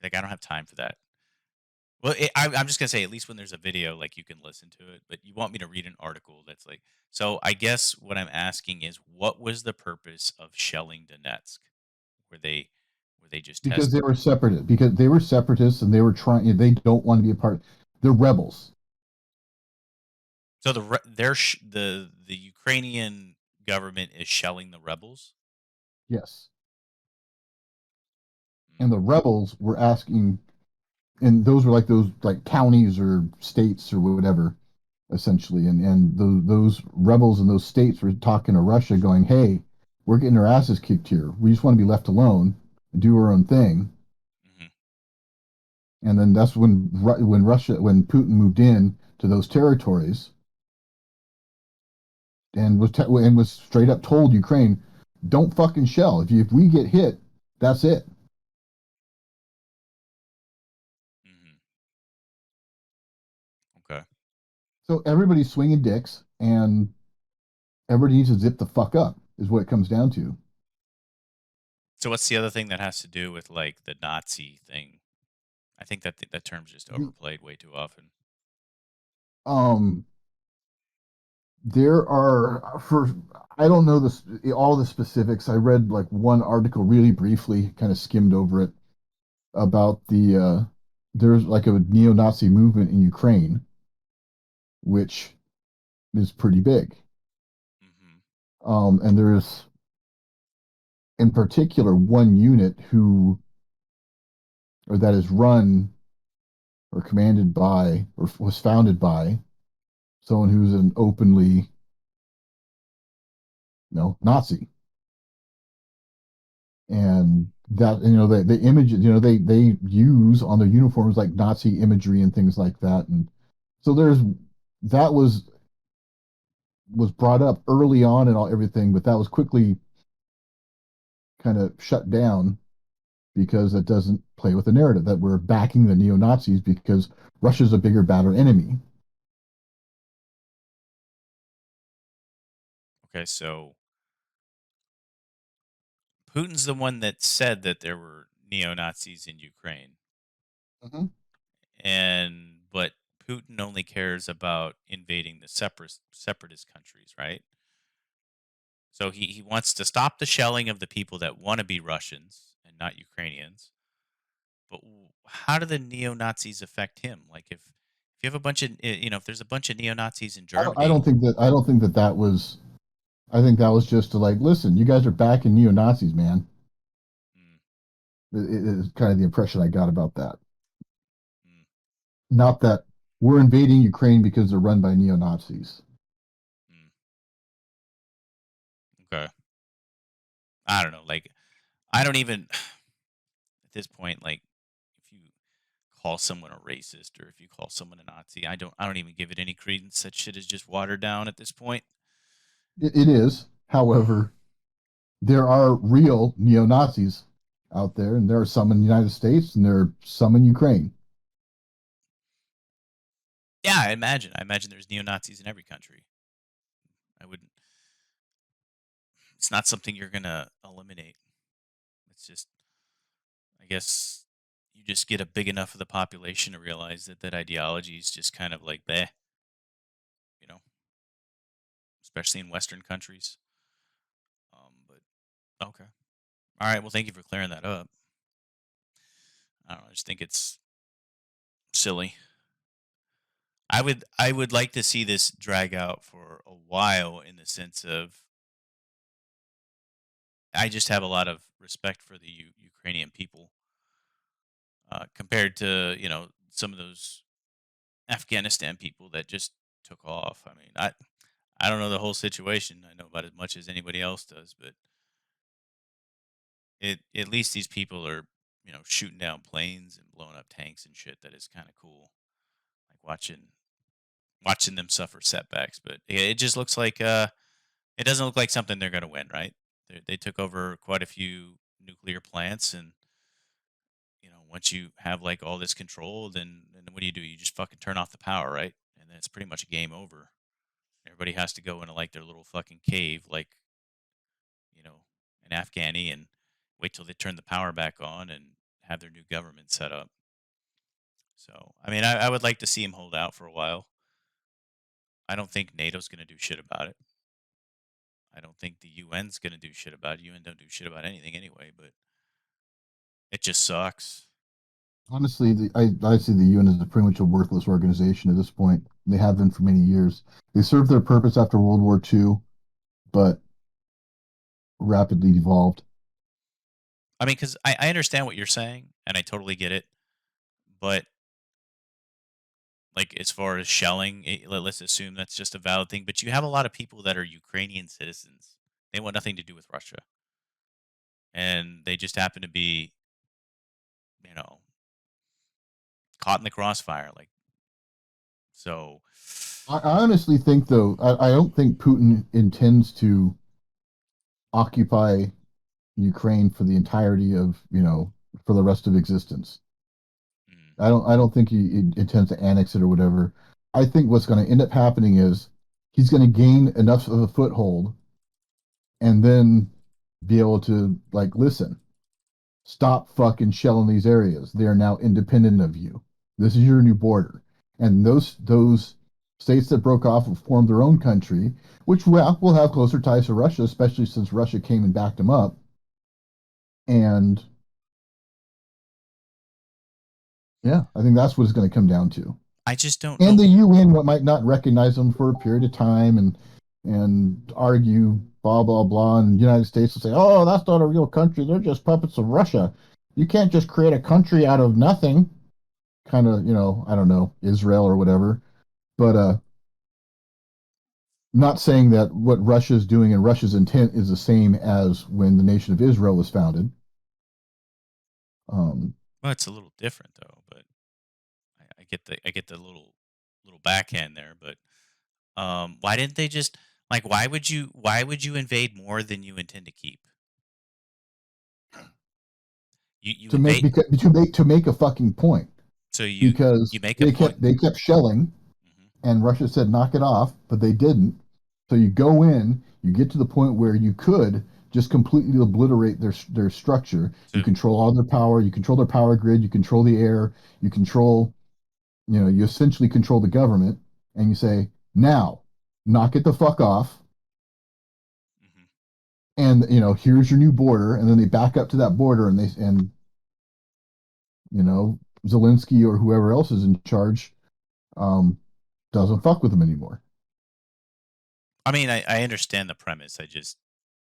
Like I don't have time for that. Well, I'm just gonna say, at least when there's a video, like you can listen to it. But you want me to read an article that's like, so I guess what I'm asking is, what was the purpose of shelling Donetsk? Were they were they just Because they testing? were separatists. Because they were separatists and they were trying. They don't want to be a part. They're rebels. So the Ukrainian government is shelling the rebels. Yes, Mm, and the rebels were asking, and those were like those like counties or states or whatever, essentially. And those rebels in those states were talking to Russia, going, "Hey, we're getting our asses kicked here. We just want to be left alone, and do our own thing." mhm. And then that's when Putin moved in to those territories and was straight up told Ukraine, "Don't fucking shell. If we get hit, that's it." Mhm. Okay. So everybody's swinging dicks, and everybody needs to zip the fuck up. Is what it comes down to. So what's the other thing that has to do with like the Nazi thing? I think that that term's just The overplayed way too often. um, there are for I don't know this all the specifics. I read like one article really briefly, kind of skimmed over it about there's like a neo-Nazi movement in Ukraine, which is pretty big. Hmm. And there's in particular one unit who or that is run or commanded by or was founded by someone who's an openly Nazi. And that the images they use on their uniforms like Nazi imagery and things like that. And so that was brought up early on and all everything, but that was quickly kind of shut down because it doesn't play with the narrative that we're backing the neo Nazis because Russia's a bigger, badder enemy. Okay, so Putin's the one that said that there were neo Nazis in Ukraine, Mhm. and but Putin only cares about invading the separatist countries, right? So he wants to stop the shelling of the people that want to be Russians and not Ukrainians. But how do the neo Nazis affect him? Like if you have a bunch of if there's a bunch of neo Nazis in I Germany. don't think that that was. I think that was just to like, listen, you guys are backing neo Nazis, man. Mm, It is kind of the impression I got about that. mm, Not that we're invading Ukraine because they're run by neo Nazis. mm, okay, I don't know. Like I don't even at this point like if you call someone a racist or if you call someone a Nazi, I don't even give it any credence. That shit is just watered down at this point. It is, however, there are real neo Nazis out there, and there are some in the United States, and there are some in Ukraine. Yeah, I imagine there's neo Nazis in every country. I wouldn't. It's not something you're gonna eliminate. It's just I guess you just get a big enough of the population to realize that that ideology is just kind of like bleh, you know, especially in Western countries. But okay. All right. Well, thank you for clearing that up. I don't know. I just think it's silly. I would like to see this drag out for a while in the sense of I just have a lot of respect for the Ukrainian people compared to some of those Afghanistan people that just took off. I mean, I don't know the whole situation. I know about as much as anybody else does, but at least these people are shooting down planes and blowing up tanks and shit. That is kind of cool. Like watching them suffer setbacks, but yeah, it just looks like it doesn't look like something they're going to win, right? They took over quite a few nuclear plants, and once you have like all this control, then what do? You just fucking turn off the power, right? And then it's pretty much a game over. Everybody has to go into like their little fucking cave, like you know, an Afghani, and wait till they turn the power back on and have their new government set up. So, I mean, I would like to see him hold out for a while. I don't think NATO's going to do shit about it. I don't think the UN's going to do shit about it. UN don't do shit about anything anyway, but it just sucks. Honestly, I see the UN as a pretty much a worthless organization at this point. They have been for many years. They served their purpose after World War II, but rapidly devolved. I mean, because I understand what you're saying, and I totally get it. But, like, as far as shelling, let's assume that's just a valid thing. But you have a lot of people that are Ukrainian citizens. They want nothing to do with Russia. And they just happen to be, you know, caught in the crossfire. Like, so. I honestly think, though, I don't think Putin intends to occupy Ukraine for the entirety of, for the rest of existence. Mm, I don't think he intends to annex it or whatever. I think what's going to end up happening is he's going to gain enough of a foothold and then be able to like listen, stop fucking shelling these areas. They are now independent of you. This is your new border. And those states that broke off will form their own country, which will have closer ties to Russia, especially since Russia came and backed them up. And yeah, I think that's what it's going to come down to. I just don't And know. the UN what might not recognize them for a period of time and argue blah blah blah. And the United States will say, "Oh, that's not a real country. They're just puppets of Russia. You can't just create a country out of nothing." Kind of, I don't know, Israel or whatever. But not saying that what Russia is doing and Russia's intent is the same as when the nation of Israel was founded. Um, Well, it's a little different though, but I get the little backhand there. But why didn't they just like? Why would you invade more than you intend to keep? You to make invade, because to make a fucking point so you because make a they point. kept shelling Hmm. and Russia said knock it off, but they didn't. So you go in, you get to the point where you could just completely obliterate their structure. You So control all their power, you control their power grid, you control the air, you control, you essentially control the government, and you say now knock it the fuck off, mhm. and here's your new border, and then they back up to that border, and you know Zelensky or whoever else is in charge um, doesn't fuck with them anymore. I mean, I understand the premise. I just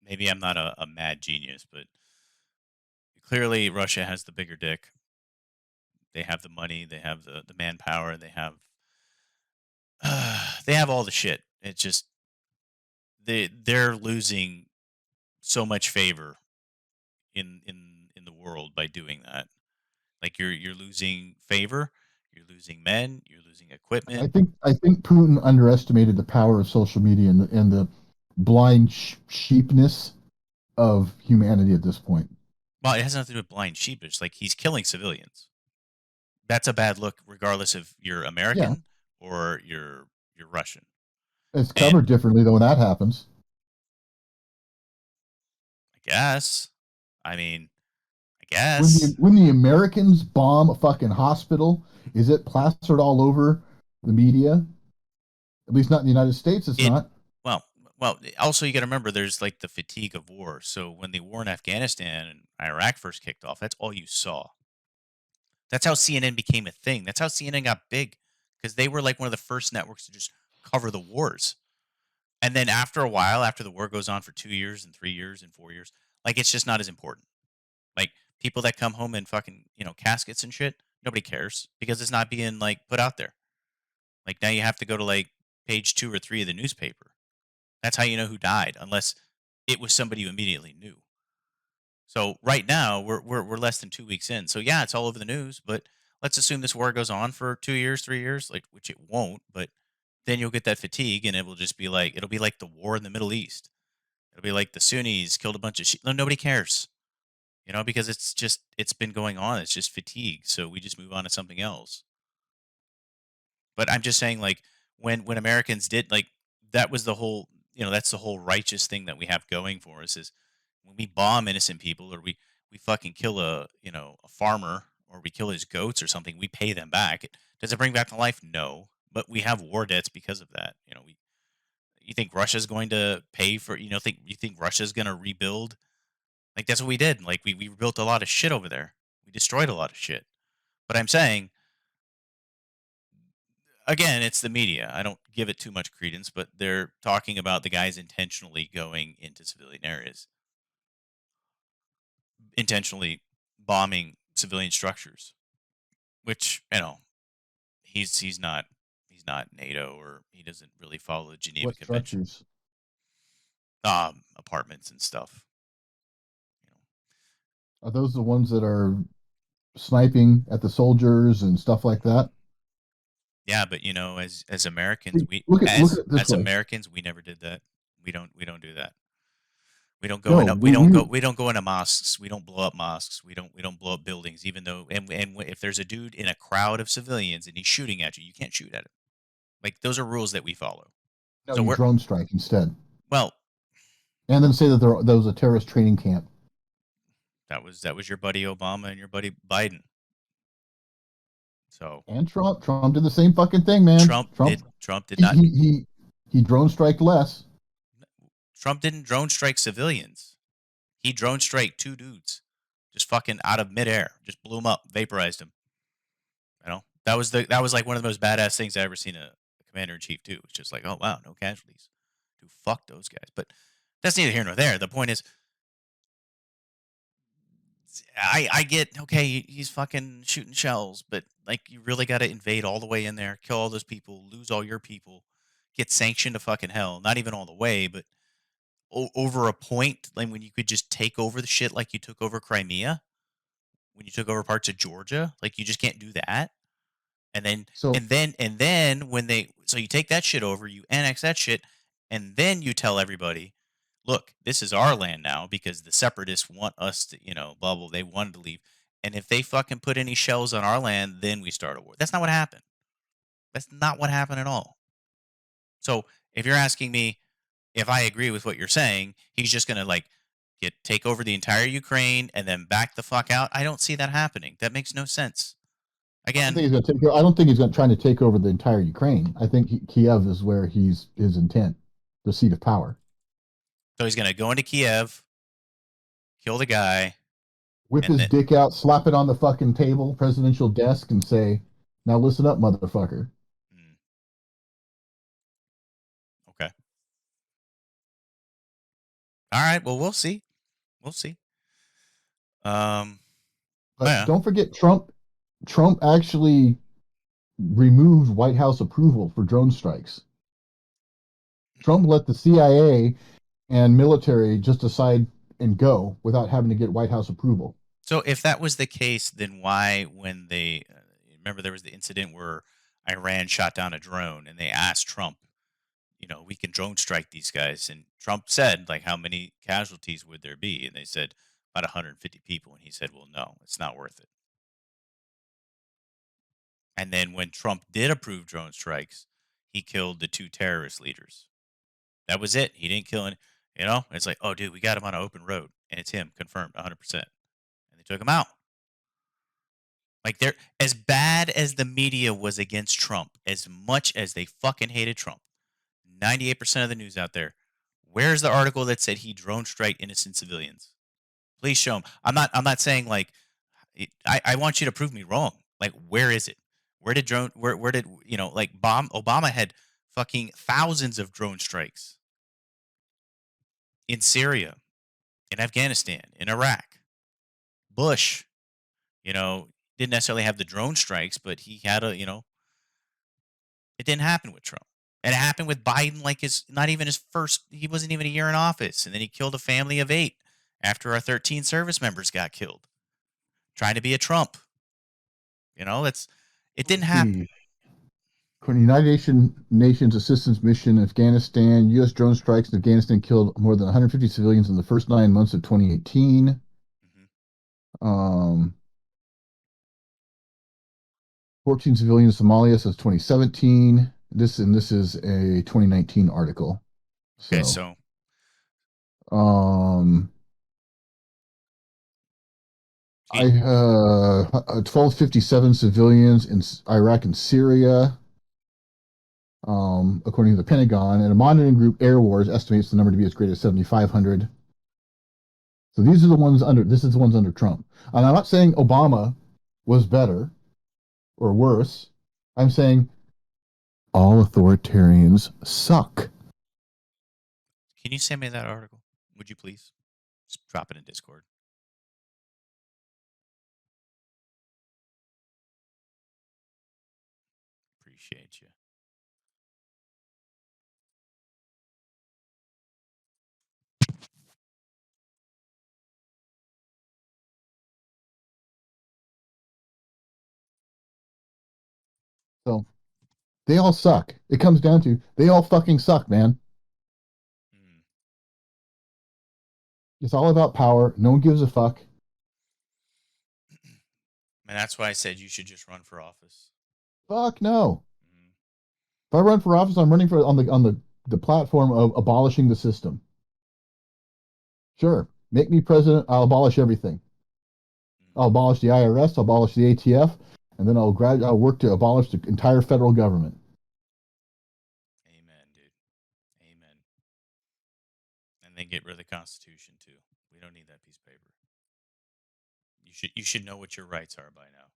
maybe I'm not a mad genius, but clearly Russia has the bigger dick. They have the money, they have the manpower, they have all the shit. It's just they're losing so much favor in the world by doing that. Like you're losing favor, you're losing men, you're losing I equipment. think I think Putin underestimated the power of social media and the blind sheepness of humanity at this point. Well, it has nothing to do with blind sheep. It's like he's killing civilians. That's a bad look, regardless if you're Yeah, American or you're Russian. it's And covered differently though when that happens. I guess, I mean, I When the guess when the Americans bomb a fucking hospital, is it plastered all over the media? At least not in the United States. It's it. not. Well, Well, also you got to remember there's like the fatigue of war. So when the war in Afghanistan and Iraq first kicked off, that's all you saw. That's how CNN became a thing. That's how CNN got big because they were like one of the first networks to just cover the wars. And then after a while, after the war goes on for 2 years and 3 years and 4 years, like it's just not as important. Like people that come home in fucking, caskets and shit, nobody cares because it's not being like put out there. Like now you have to go to like page 2 or 3 of the newspaper. That's how you know who died, unless it was somebody you immediately knew. So right now we're less than 2 weeks in. So yeah, it's all over the news. But let's assume this war goes on for 2 years, 3 years, like which it won't. But then you'll get that fatigue, and it will just be like it'll be like the war in the Middle East. It'll be like the Sunnis killed a bunch of no, nobody cares, because it's been going on. It's just fatigue. So we just move on to something else. But I'm just saying, like when Americans did like that was the whole that's the whole righteous thing that we have going for us is when we bomb innocent people or we fucking kill a farmer or we kill his goats or something, we pay them back. Does it bring back to life? No, but we have war debts because of that. You think Russia's going to pay for think you think Russia's going to rebuild? Like that's what we did. Like we rebuilt a lot of shit over there. We destroyed a lot of shit. But I'm saying again, it's the media. I don't give it too much credence, but they're talking about the guys intentionally going into civilian areas, intentionally bombing civilian structures, which he's not NATO or he doesn't really follow the Geneva What Convention. structures? Apartments and stuff. You know. Are those the ones that are sniping at the soldiers and stuff like that? Yeah, but as Americans, See, look at as it this as way. Americans, we never did that. We don't do that. We don't go No, in. We don't go into mosques. We don't blow up mosques. We don't blow up buildings. Even though if there's a dude in a crowd of civilians and he's shooting at you, you can't shoot at him. Like those are rules that we follow. no, So you we're drone strike instead, well. and then say that there was a terrorist training camp. That was your buddy Obama and your buddy Biden. So And Trump did the same fucking thing, man. Trump Trump, did Trump did he not he he, he drone strike less. Trump didn't drone strike civilians. He drone strike two dudes, just fucking out of midair, just blew him up, vaporized him. That was like one of the most badass things I ever seen a commander in chief do. It's just like, oh wow, no casualties. Dude, fuck those guys. But that's neither here nor there. The point is, I get okay, he's fucking shooting shells, but like you really got to invade all the way in there, kill all those people, lose all your people, get sanctioned to fucking hell. Not even all the way, but over a point, like when you could just take over the shit like you took over Crimea, when you took over parts of Georgia, like you just can't do that. And then So and then when they so you take that shit over, you annex that shit, and then you tell everybody, look, this is our land now because the separatists want us to, blah blah. They wanted to leave, and if they fucking put any shells on our land, then we start a war. That's not what happened. That's not what happened at all. So if you're asking me if I agree with what you're saying, he's just gonna like take over the entire Ukraine and then back the fuck out. I don't see that happening. That makes no sense. I don't Again, think he's going to take. I don't think he's going to try to take over the entire Ukraine. I think Kiev is where his intent, the seat of power. so he's gonna go into Kiev, kill the guy, Whip and his then dick out, slap it on the fucking table, presidential desk, and say, "Now listen up, motherfucker." hmm, okay, all right. Well, we'll see. We'll see. Um, oh, But yeah. don't forget, Trump actually removed White House approval for drone strikes. Trump let the CIA and military just decide and go without having to get White House approval. So if that was the case, then why, when they remember there was the incident where Iran shot down a drone and they asked Trump, we can drone strike these guys, and Trump said, like, how many casualties would there be? And they said about 150 people, and he said, well, no, it's not worth it. And then when Trump did approve drone strikes, he killed the two terrorist leaders. That was it. He didn't kill any. It's like, oh, dude, we got him on an open road, and it's him, confirmed, 100%. And they took him out. Like they're as bad as the media was against Trump, as much as they fucking hated Trump. 98% of the news out there Where's the article that said he drone strike innocent civilians? Please show him. I'm not saying like I want you to prove me wrong. Like, where is it? Where did like Obama had fucking thousands of drone strikes in Syria, in Afghanistan, in Iraq. Bush, you know, didn't necessarily have the drone strikes, but he had it didn't happen with Trump. And it happened with Biden, like his not even his first, he wasn't even a year in office. And then he killed a family of 8 after our 13 service members got killed. Trying to be a Trump. It didn't Let's happen. see. For the Nations Assistance Mission in Afghanistan, U.S. drone strikes in Afghanistan killed more than 150 civilians in the first 9 months of 2018. Mhm. Um, 14 civilians in Somalia since 2017. This is a 2019 article. Okay, So, so um, you, 1257 civilians in Iraq and Syria, according to the Pentagon, and a monitoring group, Air Wars, estimates the number to be as great as 7,500. So these are the ones under. This is the ones under Trump, and I'm not saying Obama was better or worse. I'm saying all authoritarians suck. can you send me that article? Would you please? Just drop it in Discord. Appreciate you. So they all suck. It comes down to they all fucking suck, man. Mm. It's all about power. No one gives a fuck. And that's why I said you should just run for office. Fuck no. Mm. If I run for office, I'm running for on the platform of abolishing the system. Sure, make me president. I'll abolish everything. Mm. I'll abolish the IRS. I'll abolish the ATF, and then I'll work to abolish the entire federal government. Amen, dude. Amen. And then get rid of the Constitution too. We don't need that piece of paper. You should know what your rights are by now.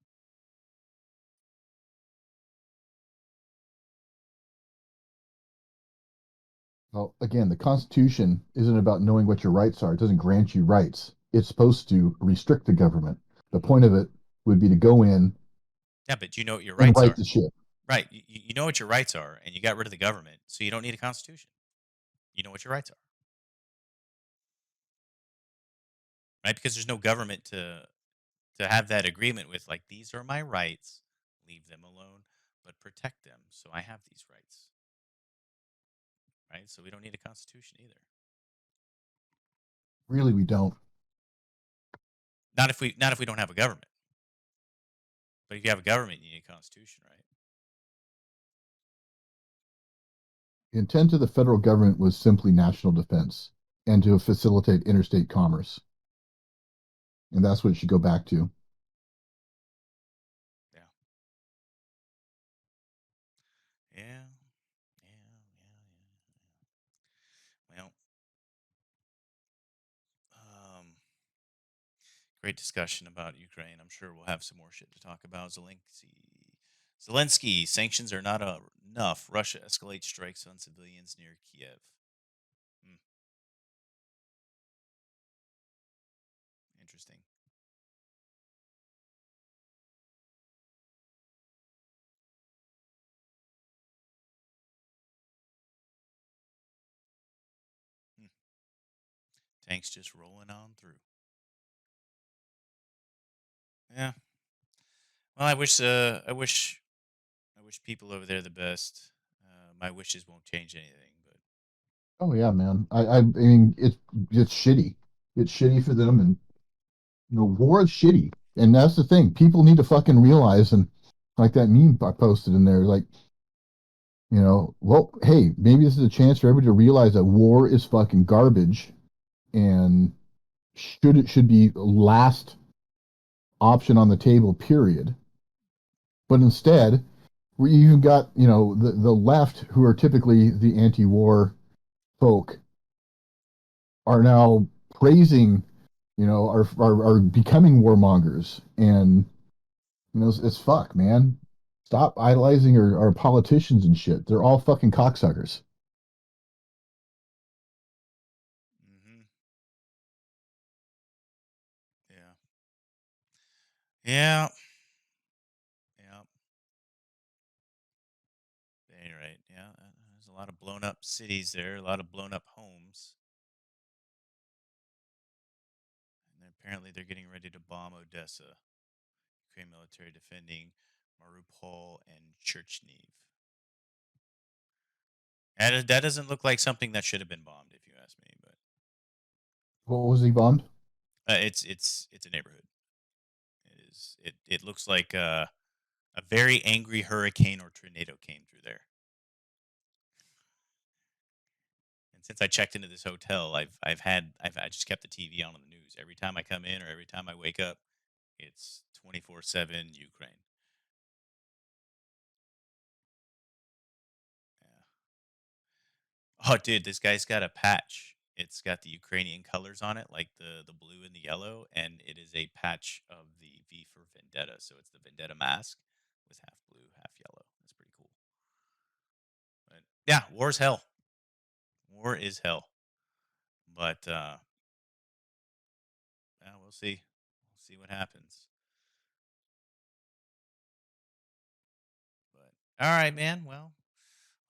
Well, again, the Constitution isn't about knowing what your rights are. It doesn't grant you rights. It's supposed to restrict the government. The point of it would be to go in Yeah, but you know what your and rights right are. the ship. Right. You know what your rights are, and you got rid of the government, so you don't need a constitution. You know what your rights are, right? Because there's no government to have that agreement with. Like, these are my rights. Leave them alone, but protect them. So I have these rights, right? So we don't need a constitution either. Really, we don't. Not if we don't have a government. But if you have a government, you need a constitution, right? The intent of the federal government was simply national defense and to facilitate interstate commerce. And that's what it should go back to. Yeah. Yeah. Yeah. Yeah. Well, great discussion about Ukraine. I'm sure we'll have some more shit to talk about. Zelensky, sanctions are not enough. Russia escalates strikes on civilians near Kiev. Hmm, interesting. Hmm. Tanks just rolling on through. Yeah. Well, I wish people over there the best. My wishes won't change anything, but Oh yeah, man. I mean it's shitty. It's shitty for them, and war is shitty. And that's the thing. People need to fucking realize, and like that meme I posted in there, like, well, hey, maybe this is a chance for everybody to realize that war is fucking garbage and should be last option on the table, period. But instead, we even got, the left who are typically the anti-war folk are now praising, are becoming warmongers. And, it's fuck, man. Stop idolizing our politicians and shit. They're all fucking cocksuckers. Mm-hmm. Yeah. Yeah. Yeah. At any rate, yeah. There's a lot of blown up cities there, a lot of blown up homes. And apparently they're getting ready to bomb Odessa. Ukraine military defending Mariupol and Chernihiv. That doesn't look like something that should have been bombed, if you ask me. But What was he bombed? it's a neighborhood. It looks like a very angry hurricane or tornado came through there. And since I checked into this hotel, I just kept the TV on the news every time I come in or every time I wake up. It's 24/7 Ukraine. Yeah. Oh, dude, this guy's got a patch. It's got the Ukrainian colors on it, like the blue and the yellow, and it is a patch of the V for Vendetta. So it's the Vendetta mask with half blue, half yellow. That's pretty cool. But yeah, war's hell. War is hell. But yeah, we'll see. We'll see what happens. But all right, man. Well,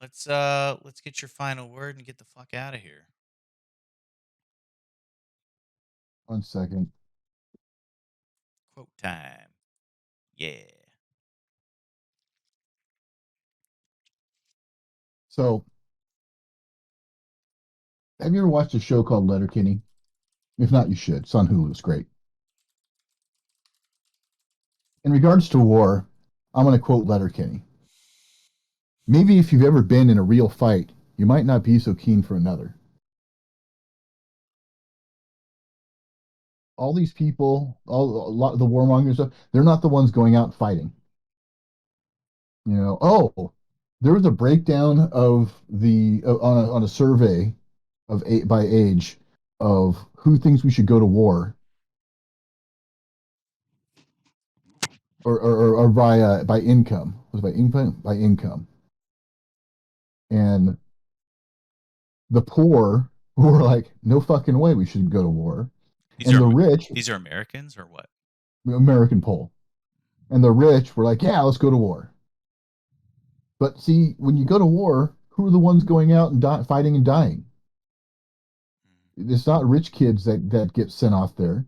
let's get your final word and get the fuck out of here. 1 second. Quote time. Yeah. So, have you ever watched a show called Letterkenny? If not, you should. It's on Hulu. It's great. In regards to war, I'm going to quote Letterkenny. Maybe if you've ever been in a real fight, you might not be so keen for another. All these people, a lot of the warmongers, they're not the ones going out fighting. There was a breakdown of the on a survey by age of who thinks we should go to war, or by income. Was it by income? By income. And the poor were like, no fucking way we should go to war. These And are the rich, these are Americans or what? American poll, and the rich were like, yeah, let's go to war. But see, when you go to war, who are the ones going out and fighting and dying? Mm. It's not rich kids that get sent off there.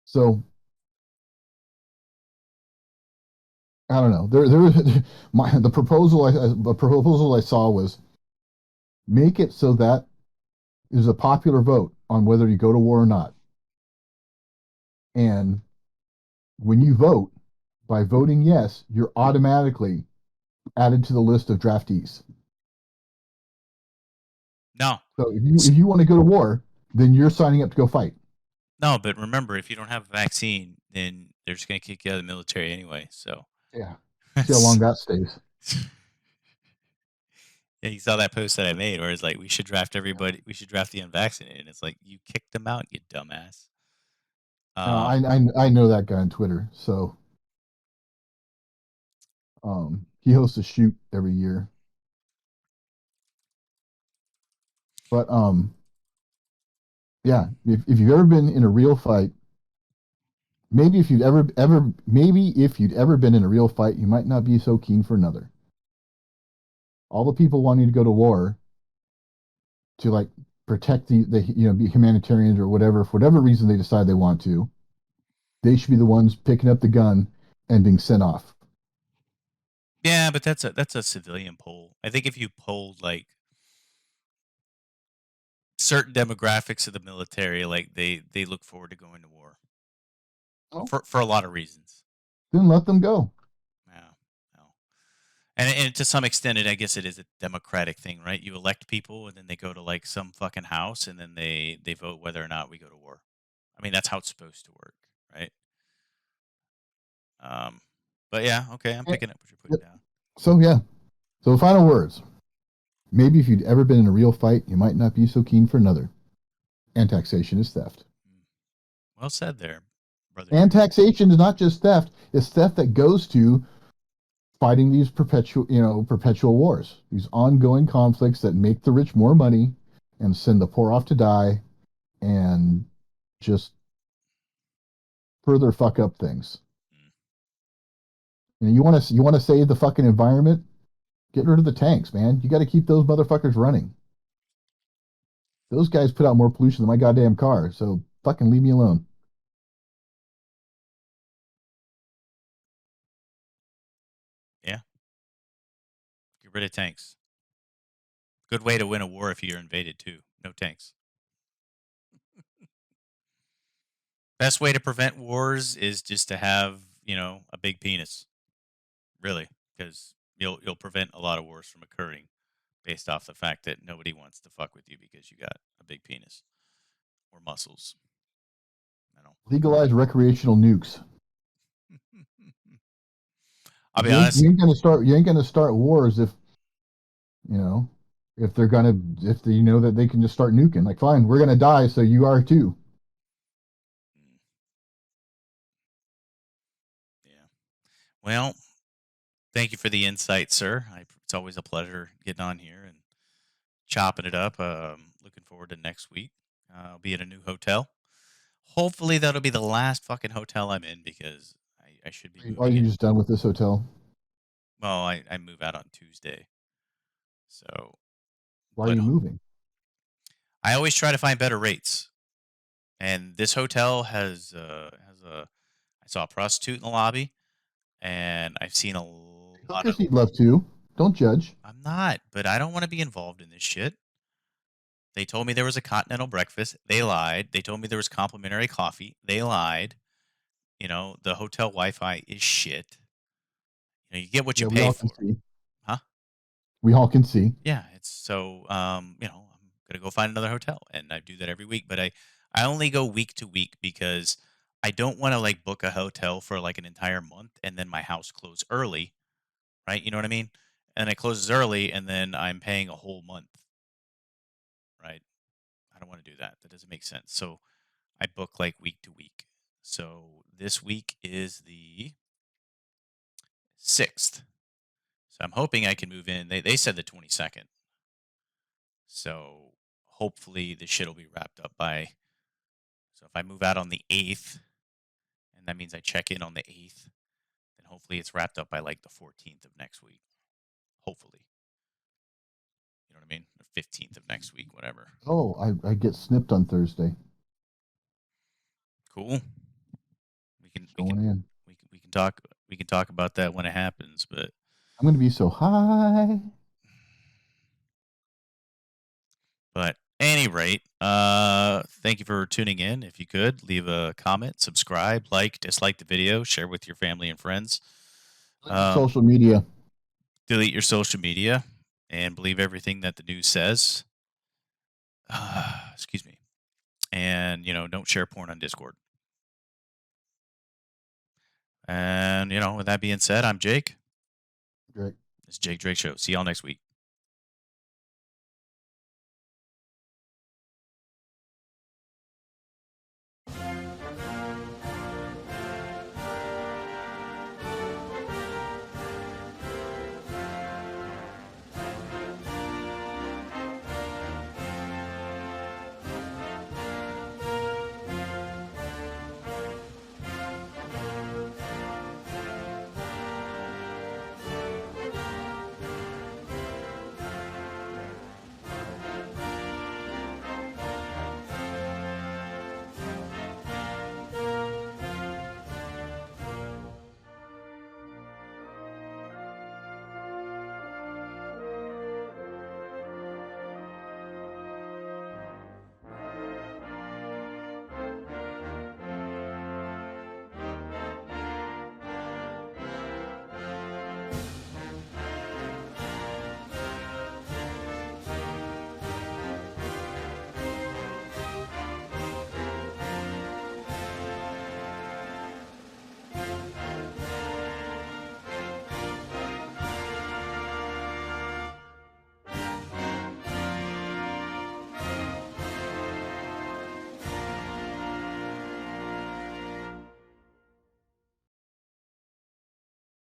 So I don't know. The proposal I saw was make it so that is a popular vote on whether you go to war or not. And when you vote, by voting yes, you're automatically added to the list of draftees. No, So if you want to go to war, then you're signing up to go fight. no, but remember, if you don't have a vaccine, then they're just gonna kick you out of the military anyway. So, Yeah. See how long that stays. yeah, you saw that post that I made where it's like we should draft everybody, we should draft the unvaccinated. And it's like you kicked them out, you dumbass. I, Um, I I know that guy on Twitter. So he hosts a shoot every year. But yeah, if you've ever been in a real fight, maybe if you'd ever been in a real fight, you might not be so keen for another. All the people wanting to go to war to like protect the be humanitarians or whatever, for whatever reason they decide they want to, they should be the ones picking up the gun and being sent off. yeah, but that's a civilian poll. I think if you polled like certain demographics of the military, like they look forward to going to war Oh, for a lot of reasons. then let them go. Yeah, no. And to some extent, I guess it is a democratic thing, right? You elect people, and then they go to like some fucking house, and then they vote whether or not we go to war. I mean, that's how it's supposed to work, right? Um, but yeah, okay, I'm Eh, picking up what you're putting down. So yeah. So final words. Maybe if you'd ever been in a real fight, you might not be so keen for another. And taxation is theft. Well said there, brother. And taxation is not just theft; it's theft that goes to fighting these perpetual wars, these ongoing conflicts that make the rich more money and send the poor off to die and just further fuck up things. And you want to save the fucking environment? Get rid of the tanks, man. You got to keep those motherfuckers running. Those guys put out more pollution than my goddamn car, so fucking leave me alone. Yeah, get rid of tanks. Good way to win a war if you're invaded too. No tanks. Best way to prevent wars is just to have, a big penis. Really, because you'll prevent a lot of wars from occurring based off the fact that nobody wants to fuck with you because you got a big penis or muscles. I don't. Legalize recreational nukes. I'll be You ain't, honest. you ain't gonna start. You ain't gonna start wars you know if they're gonna if they, you know that they can just start nuking. Like, fine, we're gonna die, so you are too. Mm, yeah. Well, thank you for the insight, sir. It's always a pleasure getting on here and chopping it up. Looking forward to next week. I'll be at a new hotel. Hopefully, that'll be the last fucking hotel I'm in because I should be Are moving you in. just done with this hotel? Well, I move out on Tuesday. So, Why are but you moving? I always try to find better rates. And this hotel has a. I saw a prostitute in the lobby, and I've seen a lot of. Hookers need love too. Don't judge. I'm not, but I don't want to be involved in this shit. They told me there was a continental breakfast. They lied. They told me there was complimentary coffee. They lied. The hotel Wi-Fi is shit. You get what you Yeah, we pay all can for, see. huh? We all can see. Yeah, it's so. I'm gonna go find another hotel, and I do that every week. But I only go week to week because I don't want to like book a hotel for like an entire month and then my house close early, right? You know what I mean? And it closes early, and then I'm paying a whole month, right? I don't want to do that. That doesn't make sense. So I book like week to week. So this week is the 6th. So I'm hoping I can move in. They said the 22nd. So hopefully the shit will be wrapped up by. So if I move out on the 8th, and that means I check in on the 8th, then hopefully it's wrapped up by like the 14th of next week. Hopefully. You know what I mean? The 15th of next week, whatever. Oh, I get snipped on Thursday. Cool. We can Just we can going in. we can talk about that when it happens, but I'm gonna be so high. any rate, thank you for tuning in. If you could leave a comment, subscribe, like, dislike the video, share with your family and friends. Um, Social media. delete your social media and believe everything that the news says. Excuse me. And don't share porn on Discord. And with that being said, I'm Jake. Great. This is Jake Drake Show. See y'all next week.